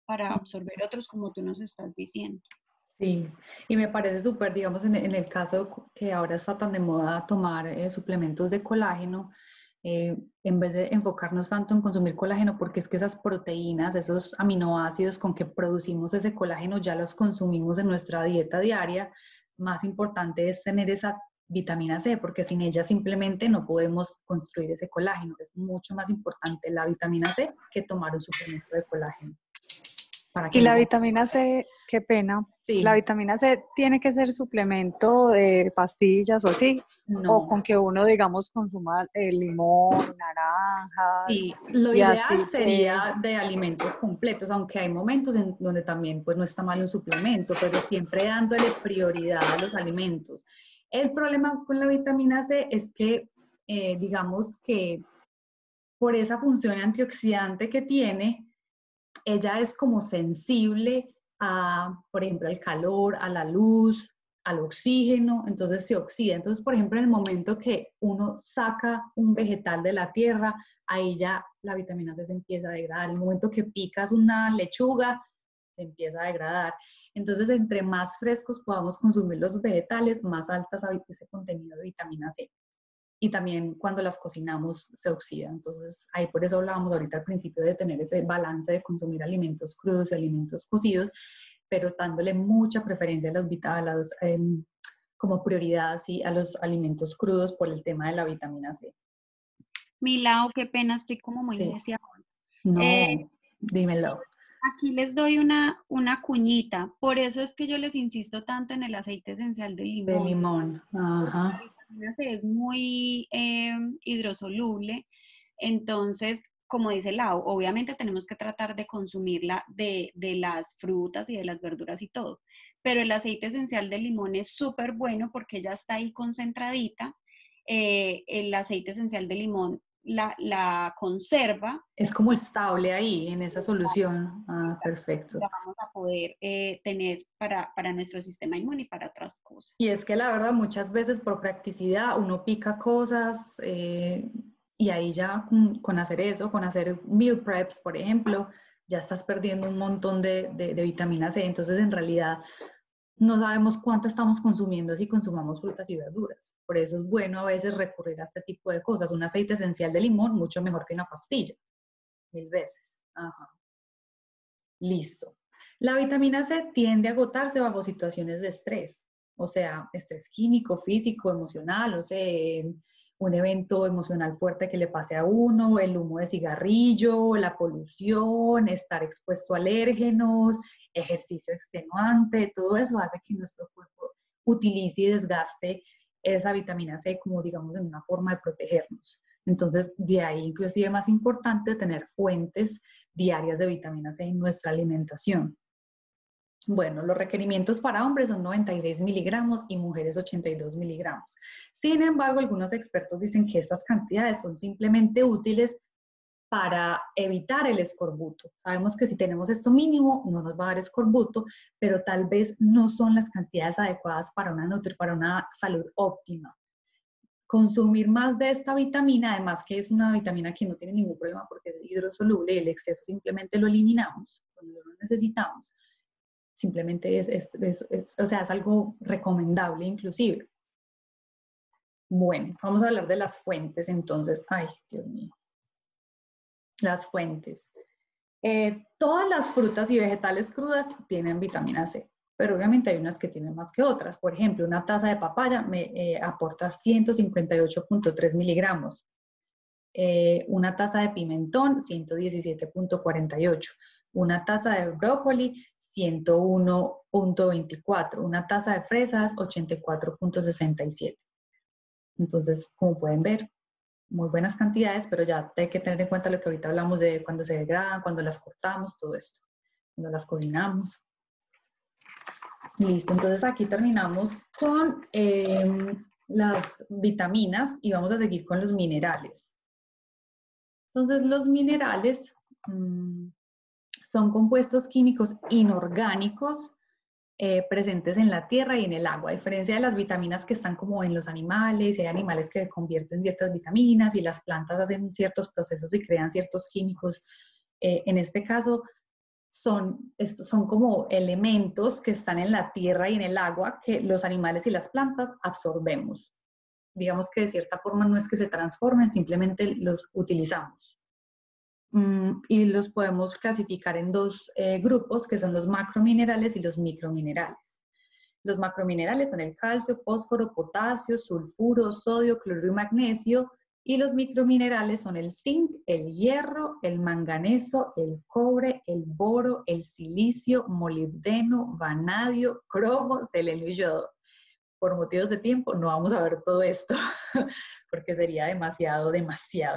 para absorber otros como tú nos estás diciendo. Sí, y me parece súper, digamos, en el caso que ahora está tan de moda tomar suplementos de colágeno, en vez de enfocarnos tanto en consumir colágeno, porque es que esas proteínas, esos aminoácidos con que producimos ese colágeno, ya los consumimos en nuestra dieta diaria, más importante es tener esa vitamina C, porque sin ella simplemente no podemos construir ese colágeno. Es mucho más importante la vitamina C que tomar un suplemento de colágeno. Para que Y la no... vitamina C, qué pena, la Sí, vitamina C tiene que ser suplemento de pastillas o así, o no. con que uno, digamos, consuma limón, naranjas Sí, lo y ideal así. sería de alimentos completos, aunque hay momentos en donde también pues no está mal un suplemento, pero siempre dándole prioridad a los alimentos. El problema con la vitamina C es que, digamos que por esa función antioxidante que tiene, ella es como sensible a, por ejemplo, al calor, a la luz, al oxígeno, entonces se oxida. Entonces, por ejemplo, en el momento que uno saca un vegetal de la tierra, ahí ya la vitamina C se empieza a degradar. En el momento que picas una lechuga, se empieza a degradar. Entonces, entre más frescos podamos consumir los vegetales, más alta ese contenido de vitamina C. Y también cuando las cocinamos se oxida. Entonces, ahí por eso hablábamos ahorita al principio de tener ese balance de consumir alimentos crudos y alimentos cocidos, pero dándole mucha preferencia a los, como prioridad ¿sí? A los alimentos crudos por el tema de la vitamina C. Milao, qué pena, estoy como muy Sí. necia hoy. No, dímelo. Aquí les doy una cuñita, por eso es que yo les insisto tanto en el aceite esencial de De limón. limón. La Ajá. vitamina C es muy hidrosoluble, entonces, como dice Lau, obviamente tenemos que tratar de consumirla de las frutas y de las verduras y todo, pero el aceite esencial de limón es súper bueno porque ya está ahí concentradita. El aceite esencial de limón la conserva Es como y estable ahí en esa solución. Ah, perfecto. la vamos a poder tener para nuestro sistema inmune y para otras cosas. Y es que la verdad muchas veces por practicidad uno pica cosas y ahí ya con hacer eso, con hacer meal preps, por ejemplo, ya estás perdiendo un montón de vitamina C. Entonces en realidad no sabemos cuánto estamos consumiendo si consumamos frutas y verduras. Por eso es bueno a veces recurrir a este tipo de cosas. Un aceite esencial de limón mucho mejor que una pastilla, 1000 veces. Ajá. Listo. La vitamina C tiende a agotarse bajo situaciones de estrés, o sea, estrés químico, físico, emocional, o sea, un evento emocional fuerte que le pase a uno, el humo de cigarrillo, la polución, estar expuesto a alérgenos, ejercicio extenuante, todo eso hace que nuestro cuerpo utilice y desgaste esa vitamina C como, digamos, en una forma de protegernos. Entonces, de ahí inclusive más importante tener fuentes diarias de vitamina C en nuestra alimentación. Bueno, los requerimientos para hombres son 96 miligramos y mujeres 82 miligramos. Sin embargo, algunos expertos dicen que estas cantidades son simplemente útiles para evitar el escorbuto. Sabemos que si tenemos esto mínimo no nos va a dar escorbuto, pero tal vez no son las cantidades adecuadas para una salud óptima. Consumir más de esta vitamina, además que es una vitamina que no tiene ningún problema porque es hidrosoluble y el exceso simplemente lo eliminamos cuando lo necesitamos, simplemente o sea, es algo recomendable inclusive. Bueno, vamos a hablar de las fuentes entonces. Ay, Dios mío. Las fuentes. Todas las frutas y vegetales crudas tienen vitamina C, pero obviamente hay unas que tienen más que otras. Por ejemplo, una taza de papaya me aporta 158.3 miligramos. Una taza de pimentón, 117.48. Una taza de brócoli, 101.24. Una taza de fresas, 84.67. Entonces, como pueden ver, muy buenas cantidades, pero ya hay que tener en cuenta lo que ahorita hablamos de cuando se degradan, cuando las cortamos, todo esto, cuando las cocinamos. Listo, entonces aquí terminamos con las vitaminas y vamos a seguir con los minerales. Entonces, los minerales son compuestos químicos inorgánicos presentes en la tierra y en el agua, a diferencia de las vitaminas que están como en los animales, hay animales que convierten ciertas vitaminas y las plantas hacen ciertos procesos y crean ciertos químicos. En este caso, estos son como elementos que están en la tierra y en el agua que los animales y las plantas absorbemos. Digamos que de cierta forma no es que se transformen, simplemente los utilizamos. Y los podemos clasificar en dos grupos, que son los macrominerales y los microminerales. Los macrominerales son el calcio, fósforo, potasio, sulfuro, sodio, cloruro y magnesio. Y los microminerales son el zinc, el hierro, el manganeso, el cobre, el boro, el silicio, molibdeno, vanadio, cromo, selenio y yodo. Por motivos de tiempo no vamos a ver todo esto porque sería demasiado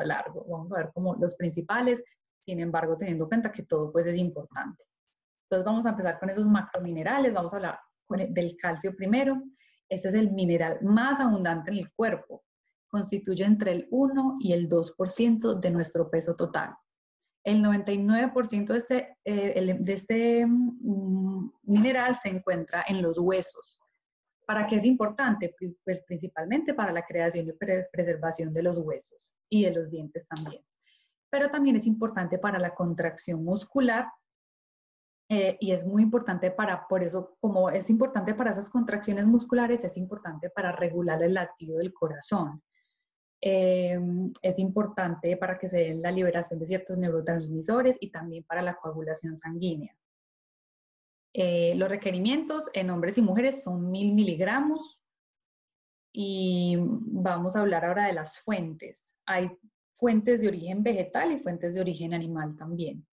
largo. Vamos a ver como los principales, sin embargo, teniendo en cuenta que todo pues es importante. Entonces vamos a empezar con esos macrominerales. Vamos a hablar del calcio primero. Este es el mineral más abundante en el cuerpo. Constituye entre el 1 y el 2% de nuestro peso total. El 99% de este mineral se encuentra en los huesos. ¿Para qué es importante? Pues principalmente para la creación y preservación de los huesos y de los dientes también. Pero también es importante para la contracción muscular y es muy importante por eso, como es importante para esas contracciones musculares, es importante para regular el latido del corazón. Es importante para que se dé la liberación de ciertos neurotransmisores y también para la coagulación sanguínea. Los requerimientos en hombres y mujeres son 1000 miligramos y vamos a hablar ahora de las fuentes. Hay fuentes de origen vegetal y fuentes de origen animal también.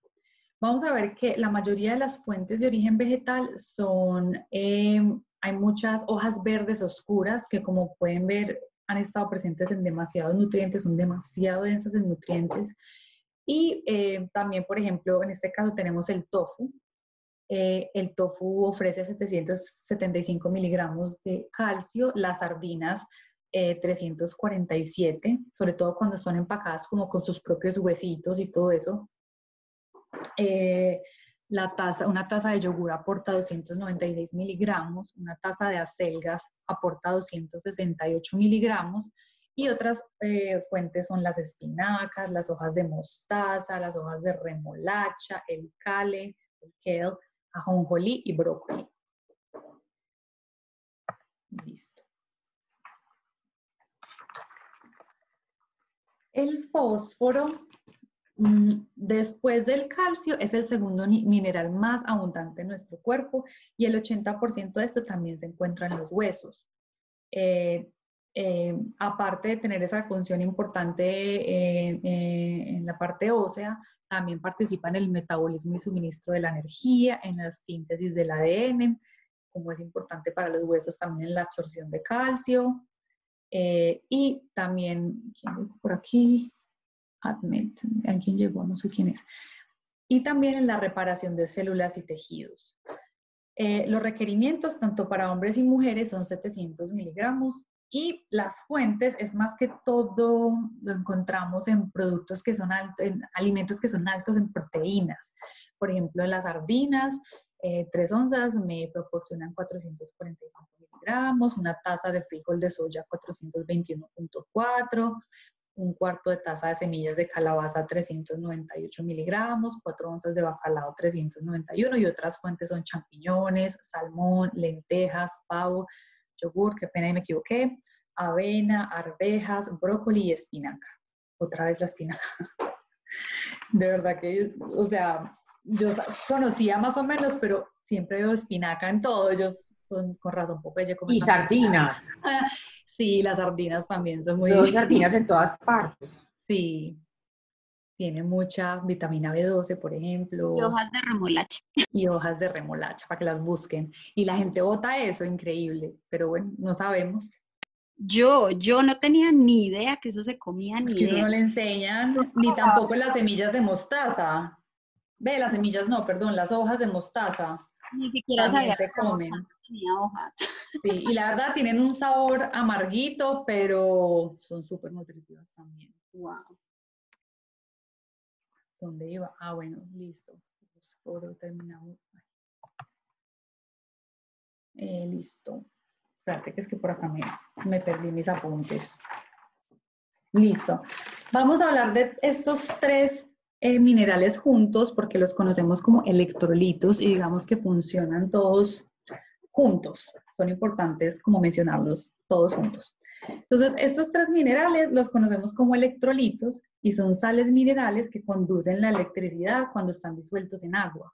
Vamos a ver que la mayoría de las fuentes de origen vegetal son, hay muchas hojas verdes oscuras que como pueden ver han estado presentes en demasiados nutrientes, son demasiado densas en nutrientes. Y también, por ejemplo, en este caso tenemos el tofu. El tofu ofrece 775 miligramos de calcio, las sardinas 347, sobre todo cuando son empacadas como con sus propios huesitos y todo eso. Una taza de yogur aporta 296 miligramos, una taza de acelgas aporta 268 miligramos y otras fuentes son las espinacas, las hojas de mostaza, las hojas de remolacha, el kale, ajonjolí y brócoli. Listo. El fósforo, después del calcio, es el segundo mineral más abundante en nuestro cuerpo y el 80% de esto también se encuentra en los huesos. Aparte de tener esa función importante en la parte ósea, también participa en el metabolismo y suministro de la energía, en la síntesis del ADN, como es importante para los huesos, también en la absorción de calcio. Y también, ¿quién por aquí? Admet, alguien llegó, no sé quién es. Y también en la reparación de células y tejidos. Los requerimientos, tanto para hombres y mujeres, son 700 miligramos. Y las fuentes, es más que todo, lo encontramos en productos que son en alimentos que son altos en proteínas. Por ejemplo, en las sardinas, 3 onzas me proporcionan 445 miligramos, una taza de frijol de soya 421.4, un cuarto de taza de semillas de calabaza 398 miligramos, 4 onzas de bacalao 391 y otras fuentes son champiñones, salmón, lentejas, pavo, yogur, qué pena y me equivoqué, avena, arvejas, brócoli y espinaca. Otra vez la espinaca. De verdad que, o sea, yo conocía más o menos, pero siempre veo espinaca en todo. Ellos son con razón Popeye. Y sardinas. Sí, las sardinas también son muy... Veo sardinas en todas partes. Sí, tiene mucha vitamina B12, por ejemplo. Y hojas de remolacha. Y hojas de remolacha, para que las busquen. Y la gente bota eso, increíble. Pero bueno, no sabemos. Yo no tenía ni idea que eso se comía, ni Es que idea. no le enseñan, ni tampoco las semillas de mostaza. Ve, las semillas no, perdón, las hojas de mostaza. Ni siquiera también sabía se comen. que tenía hojas. Sí, y la verdad tienen un sabor amarguito, pero son súper nutritivas también. Wow. ¿Dónde iba? Ah, bueno, listo. Fósforo, terminamos. Listo. Espérate que es que por acá me perdí mis apuntes. Listo. Vamos a hablar de estos 3 minerales juntos porque los conocemos como electrolitos y digamos que funcionan todos juntos. Son importantes como mencionarlos todos juntos. Entonces, estos 3 minerales los conocemos como electrolitos y son sales minerales que conducen la electricidad cuando están disueltos en agua.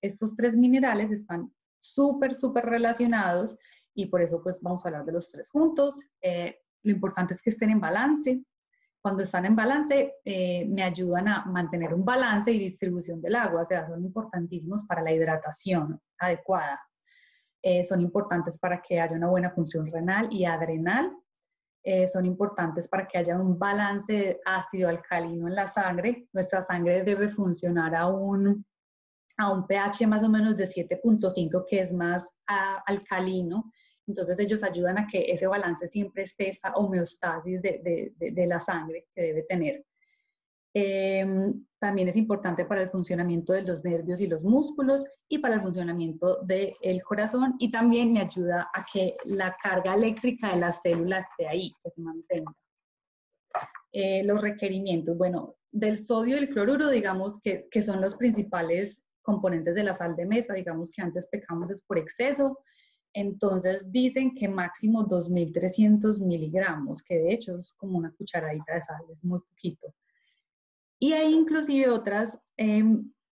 Estos 3 minerales están súper, súper relacionados y por eso pues vamos a hablar de los tres juntos. Lo importante es que estén en balance. Cuando están en balance, me ayudan a mantener un balance y distribución del agua, o sea, son importantísimos para la hidratación adecuada. Son importantes para que haya una buena función renal y adrenal. Son importantes para que haya un balance ácido-alcalino en la sangre. Nuestra sangre debe funcionar a un pH más o menos de 7.5, que es más alcalino. Entonces ellos ayudan a que ese balance siempre esté, esa homeostasis de la sangre que debe tener. También es importante para el funcionamiento de los nervios y los músculos y para el funcionamiento del corazón, y también me ayuda a que la carga eléctrica de las células esté ahí, que se mantenga. Los requerimientos, bueno, del sodio y el cloruro, digamos que son los principales componentes de la sal de mesa. Digamos que antes pecamos es por exceso. Entonces dicen que máximo 2.300 miligramos, que de hecho es como una cucharadita de sal, es muy poquito. Y hay inclusive otras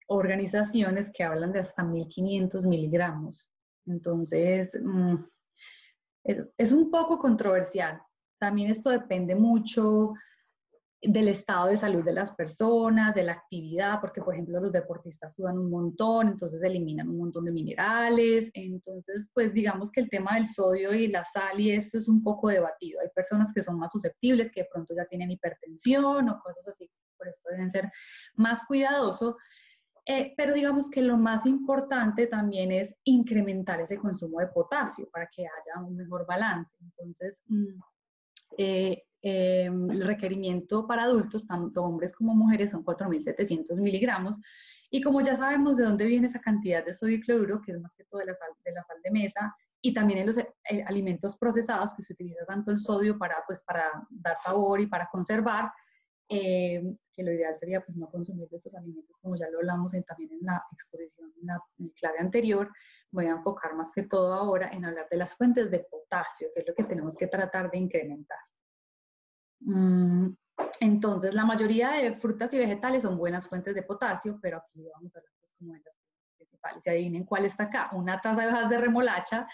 organizaciones que hablan de hasta 1.500 miligramos. Entonces, es un poco controversial. También esto depende mucho del estado de salud de las personas, de la actividad, porque por ejemplo los deportistas sudan un montón, entonces eliminan un montón de minerales. Entonces, pues digamos que el tema del sodio y la sal y esto es un poco debatido. Hay personas que son más susceptibles, que de pronto ya tienen hipertensión o cosas así, por esto deben ser más cuidadosos. Pero digamos que lo más importante también es incrementar ese consumo de potasio para que haya un mejor balance. Entonces, el requerimiento para adultos, tanto hombres como mujeres, son 4.700 miligramos. Y como ya sabemos de dónde viene esa cantidad de sodio y cloruro, que es más que todo de la sal de mesa, y también en los alimentos procesados, que se utiliza tanto el sodio para dar sabor y para conservar, que lo ideal sería pues no consumir de estos alimentos, como ya lo hablamos también en la exposición, en la clase anterior. Voy a enfocar más que todo ahora en hablar de las fuentes de potasio, que es lo que tenemos que tratar de incrementar. Entonces, la mayoría de frutas y vegetales son buenas fuentes de potasio, pero aquí vamos a hablar pues, como de las principales. Y adivinen cuál está acá. Una taza de hojas de remolacha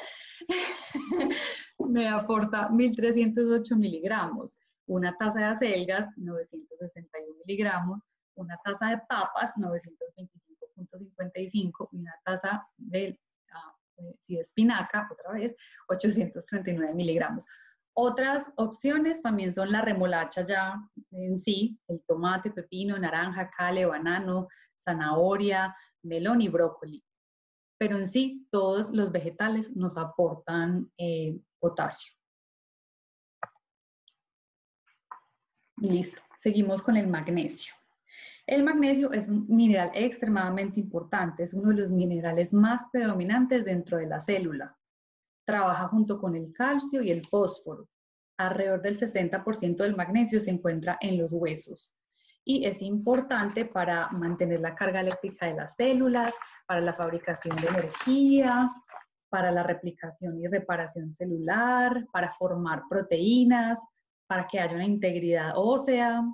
me aporta 1.308 miligramos. Una taza de acelgas, 961 miligramos. Una taza de papas, 925.55. Y una taza de espinaca, otra vez, 839 miligramos. Otras opciones también son la remolacha ya en sí, el tomate, pepino, naranja, cale, banano, zanahoria, melón y brócoli. Pero en sí, todos los vegetales nos aportan potasio. Listo, seguimos con el magnesio. El magnesio es un mineral extremadamente importante, es uno de los minerales más predominantes dentro de la célula. Trabaja junto con el calcio y el fósforo. Alrededor del 60% del magnesio se encuentra en los huesos y es importante para mantener la carga eléctrica de las células, para la fabricación de energía, para la replicación y reparación celular, para formar proteínas, para que haya una integridad ósea,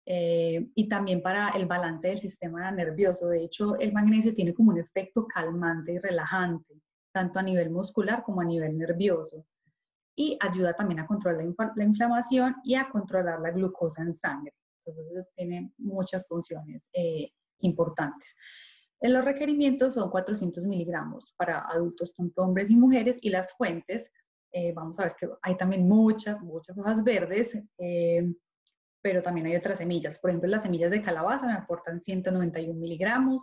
y también para el balance del sistema nervioso. De hecho, el magnesio tiene como un efecto calmante y relajante, tanto a nivel muscular como a nivel nervioso. Y ayuda también a controlar la inflamación y a controlar la glucosa en sangre. Entonces, tiene muchas funciones importantes. Los requerimientos son 400 miligramos para adultos, tanto hombres y mujeres, y las fuentes, vamos a ver que hay también muchas hojas verdes, pero también hay otras semillas. Por ejemplo, las semillas de calabaza me aportan 191 miligramos,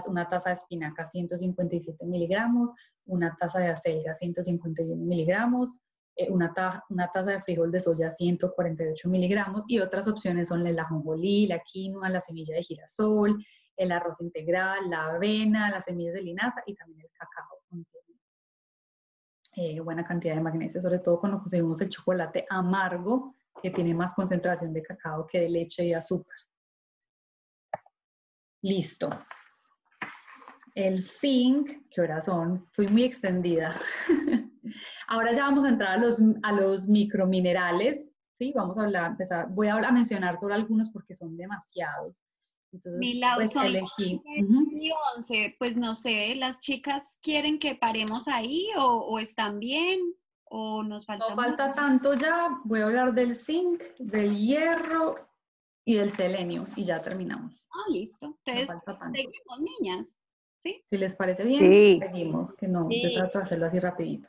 una taza de espinaca 157 miligramos, una taza de acelga 151 miligramos, una taza de frijol de soya 148 miligramos, y otras opciones son el ajonjolí, la quinoa, la semilla de girasol, el arroz integral, la avena, las semillas de linaza y también el cacao. Buena cantidad de magnesio, sobre todo cuando consumimos el chocolate amargo, que tiene más concentración de cacao que de leche y azúcar. Listo. El zinc, ¿qué horas son? Estoy muy extendida. Ahora ya vamos a entrar a los microminerales, ¿sí? Vamos a hablar, voy a mencionar sobre algunos porque son demasiados. Entonces, Mi lado pues son elegí. 10 y 11, pues no sé, ¿las chicas quieren que paremos ahí o están bien o nos No falta mucho? falta tanto ya, voy a hablar del zinc, del hierro y del selenio y ya terminamos. Ah, listo. No Entonces, falta tanto. seguimos, niñas. ¿Sí? Si les parece bien, Sí. seguimos, que no, yo Sí. trato de hacerlo así rapidito.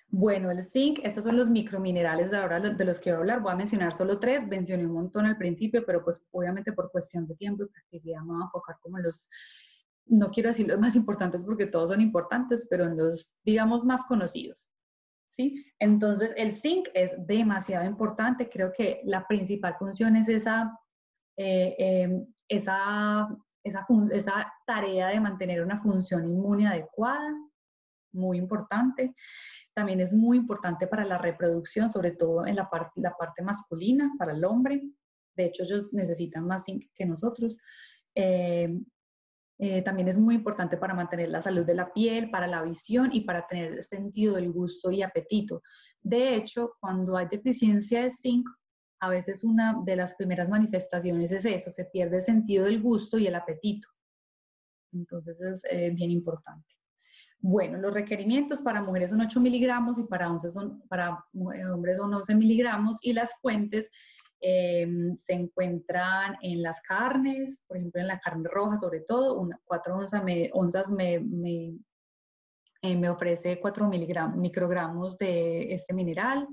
Bueno, el zinc, estos son los microminerales de ahora de los que voy a hablar. Voy a mencionar solo 3, mencioné un montón al principio, pero pues obviamente por cuestión de tiempo y practicidad me voy a enfocar como en los, no quiero decir los más importantes porque todos son importantes, pero en los, digamos, más conocidos. ¿Sí? Entonces, el zinc es demasiado importante. Creo que la principal función es esa tarea de mantener una función inmune adecuada, muy importante. También es muy importante para la reproducción, sobre todo en la parte masculina, para el hombre. De hecho, ellos necesitan más zinc que nosotros. También es muy importante para mantener la salud de la piel, para la visión y para tener sentido del gusto y apetito. De hecho, cuando hay deficiencia de zinc, a veces una de las primeras manifestaciones es eso, se pierde el sentido del gusto y el apetito. Entonces es bien importante. Bueno, los requerimientos para mujeres son 8 miligramos y para hombres son 11 miligramos y las fuentes se encuentran en las carnes, por ejemplo en la carne roja sobre todo, 4 onzas me ofrece 4 microgramos de este mineral.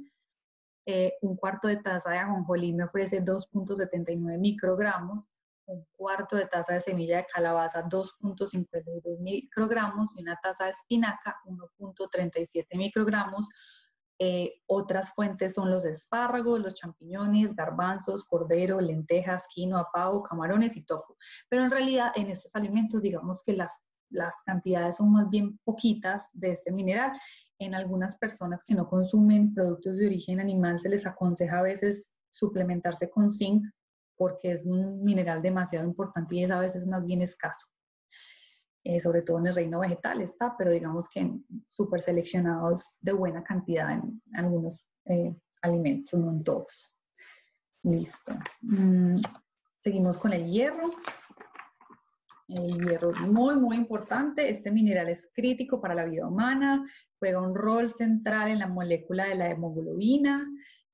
Un cuarto de taza de ajonjolí me ofrece 2.79 microgramos, un cuarto de taza de semilla de calabaza 2.52 microgramos y una taza de espinaca 1.37 microgramos. Otras fuentes son los espárragos, los champiñones, garbanzos, cordero, lentejas, quinoa, pavo, camarones y tofu. Pero en realidad en estos alimentos digamos que las cantidades son más bien poquitas de este mineral. En algunas personas que no consumen productos de origen animal se les aconseja a veces suplementarse con zinc porque es un mineral demasiado importante y es a veces más bien escaso. Sobre todo en el reino vegetal está, pero digamos que súper seleccionados de buena cantidad en algunos alimentos, no en todos. Listo. Seguimos con el hierro. El hierro es muy, muy importante. Este mineral es crítico para la vida humana, juega un rol central en la molécula de la hemoglobina,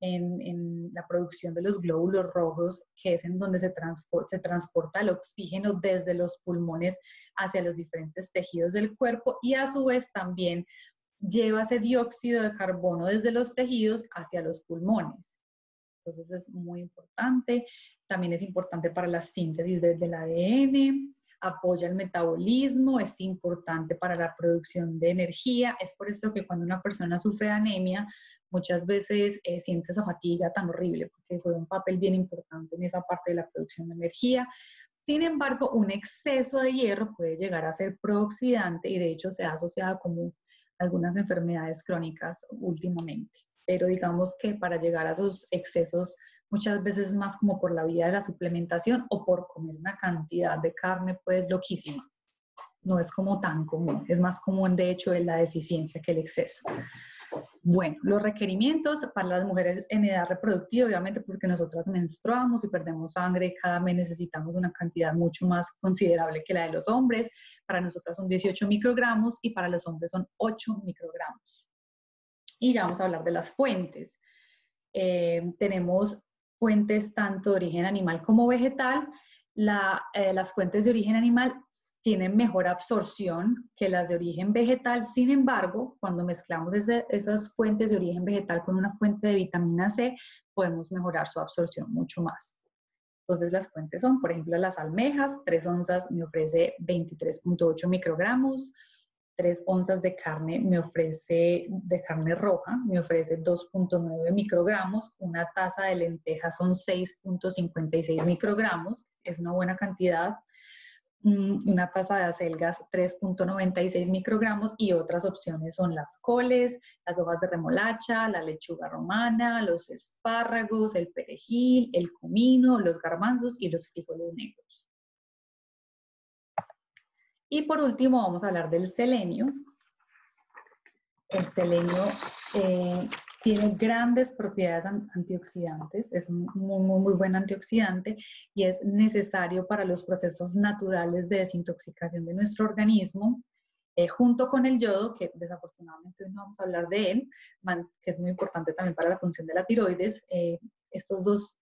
en la producción de los glóbulos rojos, que es en donde se transporta el oxígeno desde los pulmones hacia los diferentes tejidos del cuerpo y a su vez también lleva ese dióxido de carbono desde los tejidos hacia los pulmones. Entonces es muy importante. También es importante para la síntesis del ADN, apoya el metabolismo, es importante para la producción de energía. Es por eso que cuando una persona sufre de anemia, muchas veces siente esa fatiga tan horrible, porque juega un papel bien importante en esa parte de la producción de energía. Sin embargo, un exceso de hierro puede llegar a ser prooxidante y de hecho se ha asociado con algunas enfermedades crónicas últimamente. Pero digamos que para llegar a esos excesos muchas veces más como por la vía de la suplementación o por comer una cantidad de carne pues loquísima. No es como tan común, es más común de hecho la deficiencia que el exceso. Bueno, los requerimientos para las mujeres en edad reproductiva, obviamente porque nosotras menstruamos y perdemos sangre, cada mes necesitamos una cantidad mucho más considerable que la de los hombres. Para nosotras son 18 microgramos y para los hombres son 8 microgramos. Y ya vamos a hablar de las fuentes. Tenemos fuentes tanto de origen animal como vegetal. Las fuentes de origen animal tienen mejor absorción que las de origen vegetal. Sin embargo, cuando mezclamos esas fuentes de origen vegetal con una fuente de vitamina C, podemos mejorar su absorción mucho más. Entonces, las fuentes son, por ejemplo, las almejas, 3 onzas me ofrece 23.8 microgramos. 3 onzas de carne de carne roja, me ofrece 2.9 microgramos, una taza de lentejas son 6.56 microgramos, es una buena cantidad, una taza de acelgas 3.96 microgramos y otras opciones son las coles, las hojas de remolacha, la lechuga romana, los espárragos, el perejil, el comino, los garbanzos y los frijoles negros. Y por último vamos a hablar del selenio. El selenio Tiene grandes propiedades antioxidantes, es un muy buen antioxidante y es necesario para los procesos naturales de desintoxicación de nuestro organismo, junto con el yodo, que desafortunadamente hoy no vamos a hablar de él, que es muy importante también para la función de la tiroides. Estos dos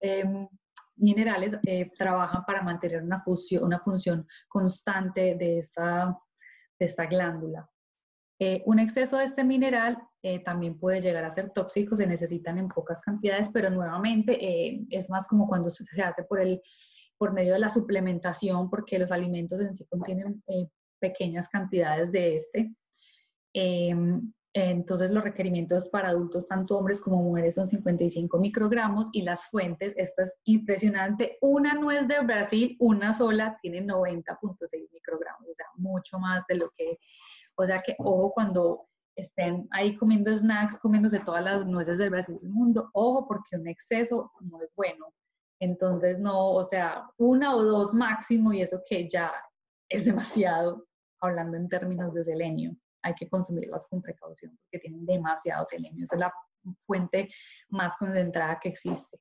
minerales trabajan para mantener una función constante de esta glándula. Un exceso de este mineral también puede llegar a ser tóxico, se necesitan en pocas cantidades, pero nuevamente es más como cuando se hace por medio de la suplementación, porque los alimentos en sí contienen pequeñas cantidades de este. Entonces los requerimientos para adultos, tanto hombres como mujeres, son 55 microgramos y las fuentes, esta es impresionante, una nuez de Brasil, una sola, tiene 90.6 microgramos, o sea, mucho más de lo que... O sea que, ojo, cuando estén ahí comiendo snacks, comiéndose todas las nueces del Brasil del mundo, ojo, porque un exceso no es bueno. Entonces, no, o sea, una o dos máximo, y eso que ya es demasiado, hablando en términos de selenio. Hay que consumirlas con precaución porque tienen demasiado selenio. Esa es la fuente más concentrada que existe.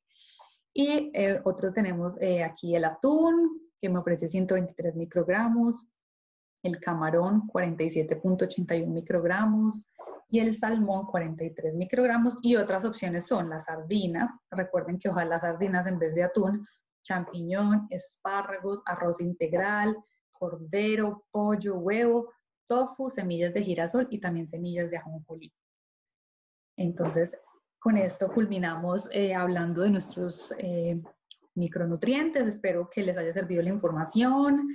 Y otro tenemos aquí el atún, que me ofrece 123 microgramos. El camarón 47.81 microgramos y el salmón 43 microgramos, y otras opciones son las sardinas. Recuerden que ojalá las sardinas en vez de atún, champiñón, espárragos, arroz integral, cordero, pollo, huevo, tofu, semillas de girasol y también semillas de ajonjolí. Entonces, con esto culminamos hablando de nuestros micronutrientes. Espero que les haya servido la información,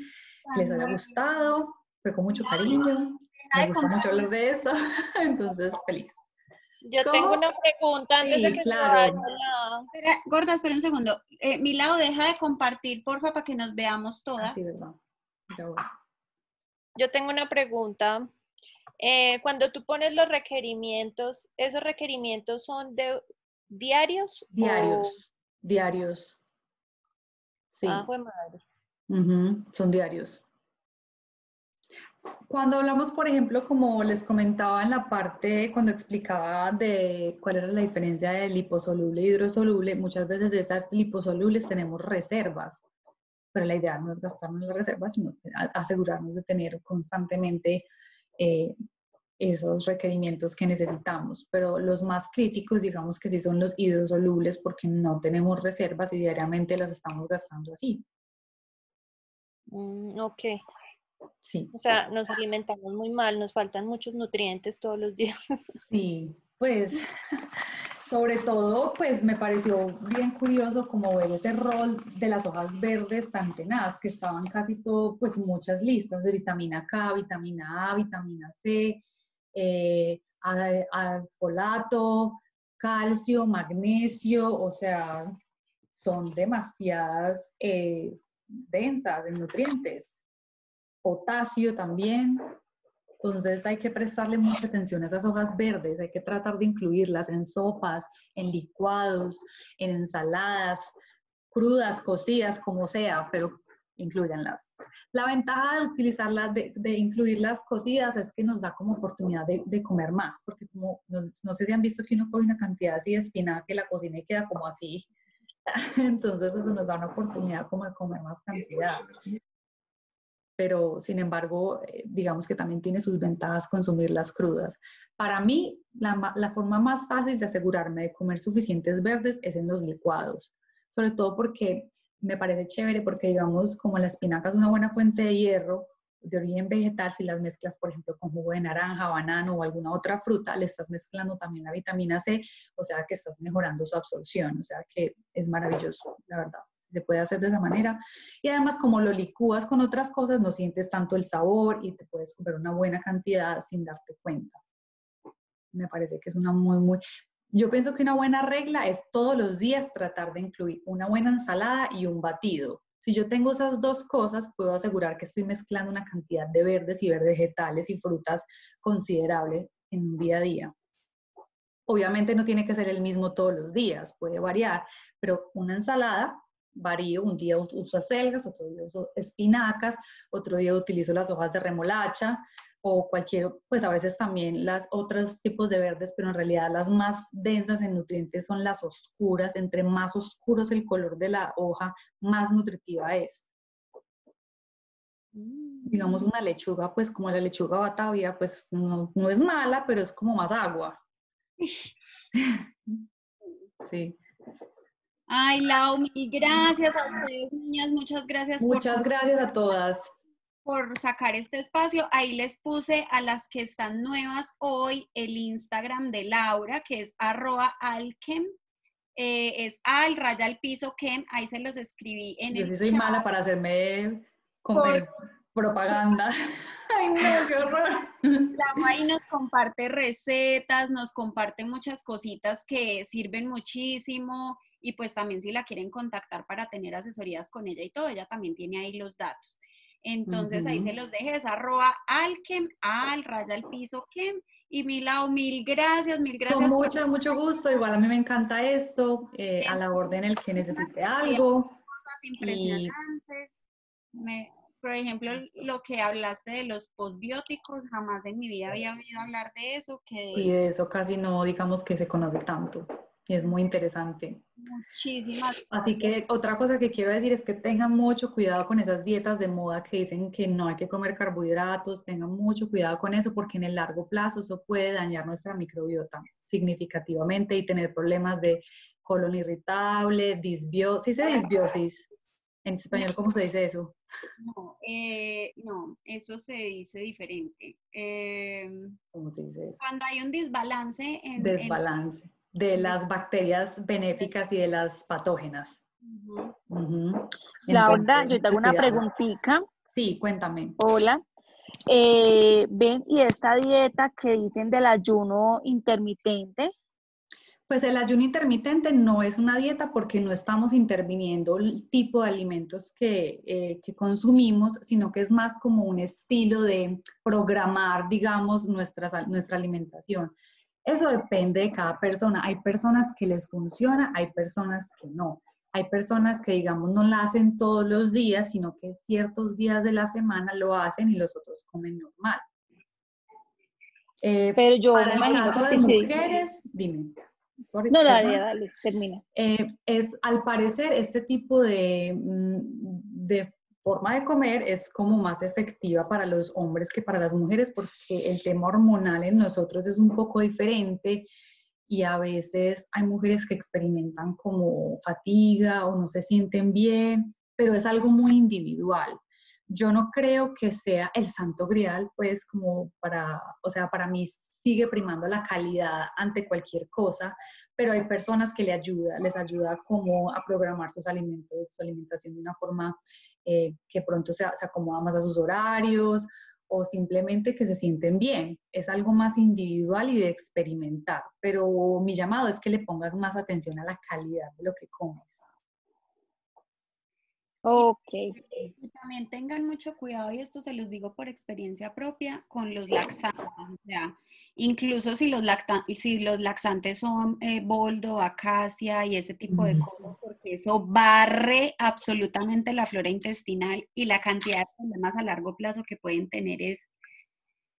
les haya gustado, fue con mucho cariño, me gusta mucho hablar de eso, entonces feliz. Yo tengo una pregunta antes de que se vaya. Gorda, espera un segundo. Milao, deja de compartir, porfa, para que nos veamos todas. Así, ¿verdad? Ya voy. Yo tengo una pregunta. Cuando tú pones los requerimientos, ¿esos requerimientos son diarios? Diarios. Sí. Ah, jue madre. Son diarios. Cuando hablamos, por ejemplo, como les comentaba en la parte, cuando explicaba de cuál era la diferencia de liposoluble e hidrosoluble, muchas veces de esas liposolubles tenemos reservas, pero la idea no es gastarnos las reservas, sino asegurarnos de tener constantemente esos requerimientos que necesitamos. Pero los más críticos, digamos que sí son los hidrosolubles, porque no tenemos reservas y diariamente las estamos gastando así. Ok. Sí. O sea, nos alimentamos muy mal, nos faltan muchos nutrientes todos los días. Sí, pues sobre todo, pues me pareció bien curioso como ver ese rol de las hojas verdes tan tenaz, que estaban casi todo, pues muchas listas de vitamina K, vitamina A, vitamina C, folato, calcio, magnesio, o sea, son demasiadas densas en nutrientes. Potasio también. Entonces hay que prestarle mucha atención a esas hojas verdes, hay que tratar de incluirlas en sopas, en licuados, en ensaladas, crudas, cocidas, como sea, pero incluyanlas. La ventaja de utilizarlas, de incluirlas cocidas, es que nos da como oportunidad de comer más, porque como no sé si han visto que uno coge una cantidad así de espinaca que la cocina y queda como así, entonces eso nos da una oportunidad como de comer más cantidad. Pero sin embargo, digamos que también tiene sus ventajas consumirlas crudas. Para mí, la forma más fácil de asegurarme de comer suficientes verdes es en los licuados, sobre todo porque me parece chévere, porque digamos, como la espinaca es una buena fuente de hierro, de origen vegetal, si las mezclas, por ejemplo, con jugo de naranja, banano o alguna otra fruta, le estás mezclando también la vitamina C, o sea que estás mejorando su absorción, o sea que es maravilloso, la verdad. Se puede hacer de esa manera. Y además, como lo licúas con otras cosas, no sientes tanto el sabor y te puedes comer una buena cantidad sin darte cuenta. Me parece que es una Yo pienso que una buena regla es todos los días tratar de incluir una buena ensalada y un batido. Si yo tengo esas dos cosas, puedo asegurar que estoy mezclando una cantidad de verdes y vegetales y frutas considerable en un día a día. Obviamente no tiene que ser el mismo todos los días, puede variar, pero una ensalada varío, un día uso acelgas, otro día uso espinacas, otro día utilizo las hojas de remolacha, o cualquier, pues a veces también las otros tipos de verdes, pero en realidad las más densas en nutrientes son las oscuras. Entre más oscuro es el color de la hoja, más nutritiva es. Digamos una lechuga, pues como la lechuga batavia, pues no es mala, pero es como más agua. Sí. Ay, Lau, mil gracias a ustedes, niñas, muchas gracias Muchas gracias a todas. por sacar este espacio. Ahí les puse a las que están nuevas hoy el Instagram de Laura, que es @alkem, es @kem, ahí se los escribí en Yo el sí soy chat. mala para hacerme Por- propaganda. Ay, no, qué horror. Lau ahí nos comparte recetas, nos comparte muchas cositas que sirven muchísimo y pues también si la quieren contactar para tener asesorías con ella y todo, ella también tiene ahí los datos. Entonces ahí se los dejé, es @alkem, @kem. Y Milau, mil gracias Con por mucho gusto. Igual a mí me encanta esto. A la orden el que necesite algo. cosas Y impresionantes. Por ejemplo, lo que hablaste de los posbióticos, jamás en mi vida había oído hablar de eso, y que de eso casi no, digamos que se conoce tanto. Y es muy interesante. muchísimas Así que otra cosa que quiero decir es que tengan mucho cuidado con esas dietas de moda que dicen que no hay que comer carbohidratos, tengan mucho cuidado con eso porque en el largo plazo eso puede dañar nuestra microbiota significativamente y tener problemas de colon irritable, disbiosis, ¿sí se disbiosis? En español, ¿cómo se dice eso? no, eso se dice diferente. ¿Cómo se dice eso? Cuando hay un desbalance Desbalance de las bacterias benéficas y de las patógenas. Ujú. Ujú. Laura, Entonces, yo te hago mucho una cuidado. preguntita. Sí, cuéntame. Hola. Ven, y esta dieta que dicen del ayuno intermitente, Pues el ayuno intermitente no es una dieta porque no estamos interviniendo el tipo de alimentos que consumimos, sino que es más como un estilo de programar, digamos, nuestra alimentación. Eso depende de cada persona. Hay personas que les funciona, hay personas que no. Hay personas que, digamos, no la hacen todos los días, sino que ciertos días de la semana lo hacen y los otros comen normal. pero yo me Para el imagino caso que de sí. mujeres, dime. Sorry, No, perdón. dale, termina. Es al parecer este tipo de forma de comer es como más efectiva para los hombres que para las mujeres porque el tema hormonal en nosotros es un poco diferente y a veces hay mujeres que experimentan como fatiga o no se sienten bien, pero es algo muy individual. Yo no creo que sea el santo grial, pues como o sea, para mí sigue primando la calidad ante cualquier cosa, pero hay personas que les ayuda como a programar sus alimentos, su alimentación de una forma que pronto se acomoda más a sus horarios o simplemente que se sienten bien. Es algo más individual y de experimentar, pero mi llamado es que le pongas más atención a la calidad de lo que comes. Ok. Y también tengan mucho cuidado, y esto se los digo por experiencia propia, con los laxantes. O sea, incluso si los laxantes son boldo, acacia y ese tipo de cosas, porque eso barre absolutamente la flora intestinal y la cantidad de problemas a largo plazo que pueden tener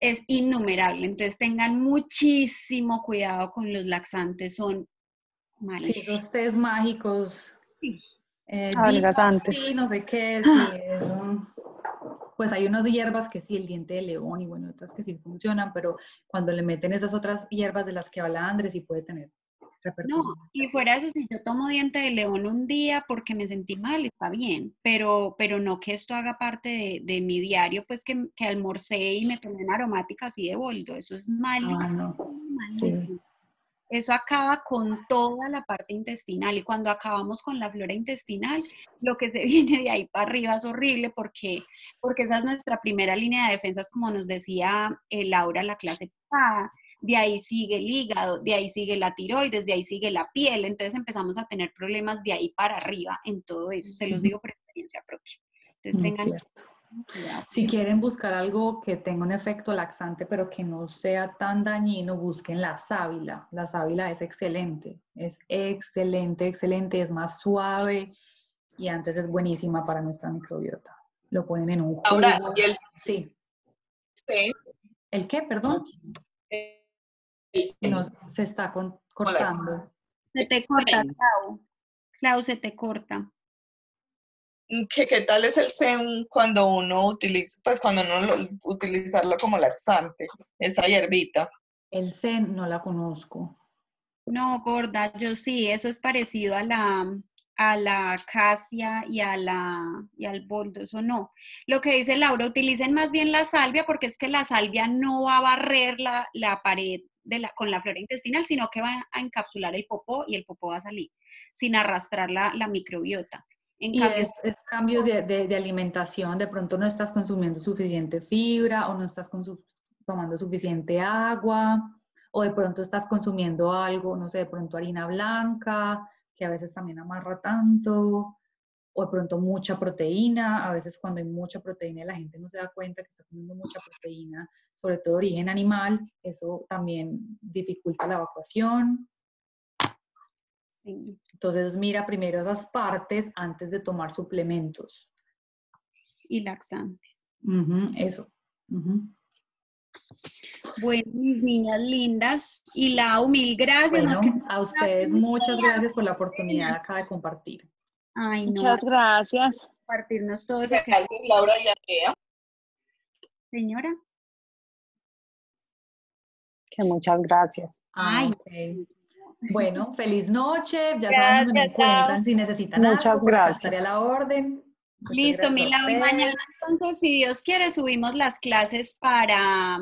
es innumerable. Entonces tengan muchísimo cuidado con los laxantes, son Sí, malísimos. esos tés mágicos. Adelgazantes. Sí, no sé qué, sí, pues hay unas hierbas que sí, el diente de león y bueno, otras que sí funcionan, pero cuando le meten esas otras hierbas de las que habla Andrés sí puede tener No, repercusiones. y fuera de eso, si yo tomo diente de león un día porque me sentí mal, está bien, pero no que esto haga parte de mi diario, pues que almorcé y me tomé una aromática así de boldo, eso es malísimo, No, sí. malísimo. Eso acaba con toda la parte intestinal y cuando acabamos con la flora intestinal, lo que se viene de ahí para arriba es horrible porque esa es nuestra primera línea de defensas, como nos decía Laura en la clase pasada. De ahí sigue el hígado, de ahí sigue la tiroides, de ahí sigue la piel, entonces empezamos a tener problemas de ahí para arriba en todo eso, se los digo por experiencia propia. Entonces Es tengan cierto. cuidado. Si quieren buscar algo que tenga un efecto laxante, pero que no sea tan dañino, busquen la sábila. La sábila es excelente, excelente, es más suave y antes es buenísima para nuestra microbiota. Lo ponen en un jugo. Ahora, y el Sí. té, ¿El qué, perdón? No, se está cortando. Se te corta, Clau. Clau, se te corta. ¿Qué tal es el zen cuando uno utiliza, pues cuando uno utilizarlo como laxante, esa hierbita? El zen no la conozco. No, gorda, yo sí, eso es parecido a la acacia y al boldo, eso no. Lo que dice Laura, utilicen más bien la salvia porque es que la salvia no va a barrer la pared con la flora intestinal, sino que va a encapsular el popó y el popó va a salir sin arrastrar la microbiota. Y es cambios de alimentación, de pronto no estás consumiendo suficiente fibra o no estás tomando suficiente agua o de pronto estás consumiendo algo, no sé, de pronto harina blanca, que a veces también amarra tanto, o de pronto mucha proteína, a veces cuando hay mucha proteína la gente no se da cuenta que está comiendo mucha proteína, sobre todo de origen animal, eso también dificulta la evacuación. Sí. Entonces mira primero esas partes antes de tomar suplementos. Y laxantes. Eso. Bueno, mis niñas lindas. Y Lau, mil gracias. Bueno, a ustedes muchas gracias por la oportunidad acá de compartir. Ay, no. Muchas gracias. Compartirnos todo eso. Gracias, Laura y Andrea. Señora. Que muchas gracias. Ay. Okay. Bueno, feliz noche. Ya saben dónde me encuentran si necesitan muchas algo. Por acá gracias. estaré a la orden. Muchas Listo, mi Lau. Y mañana, entonces, si Dios quiere, subimos las clases para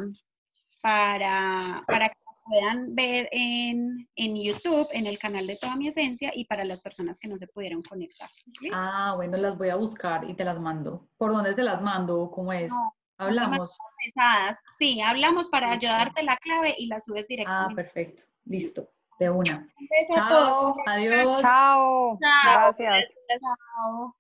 que las puedan ver en YouTube, en el canal de Toda Mi Esencia, y para las personas que no se pudieron conectar. ¿Listo? Ah, bueno, las voy a buscar y te las mando. ¿Por dónde te las mando? ¿Cómo es? No, ¿Hablamos? Pesadas. Sí, hablamos para ayudarte la clave y la subes directamente. Ah, perfecto. Listo. De una. Un beso a Chao. todos. Adiós. Chao. Chao. Gracias. Chao.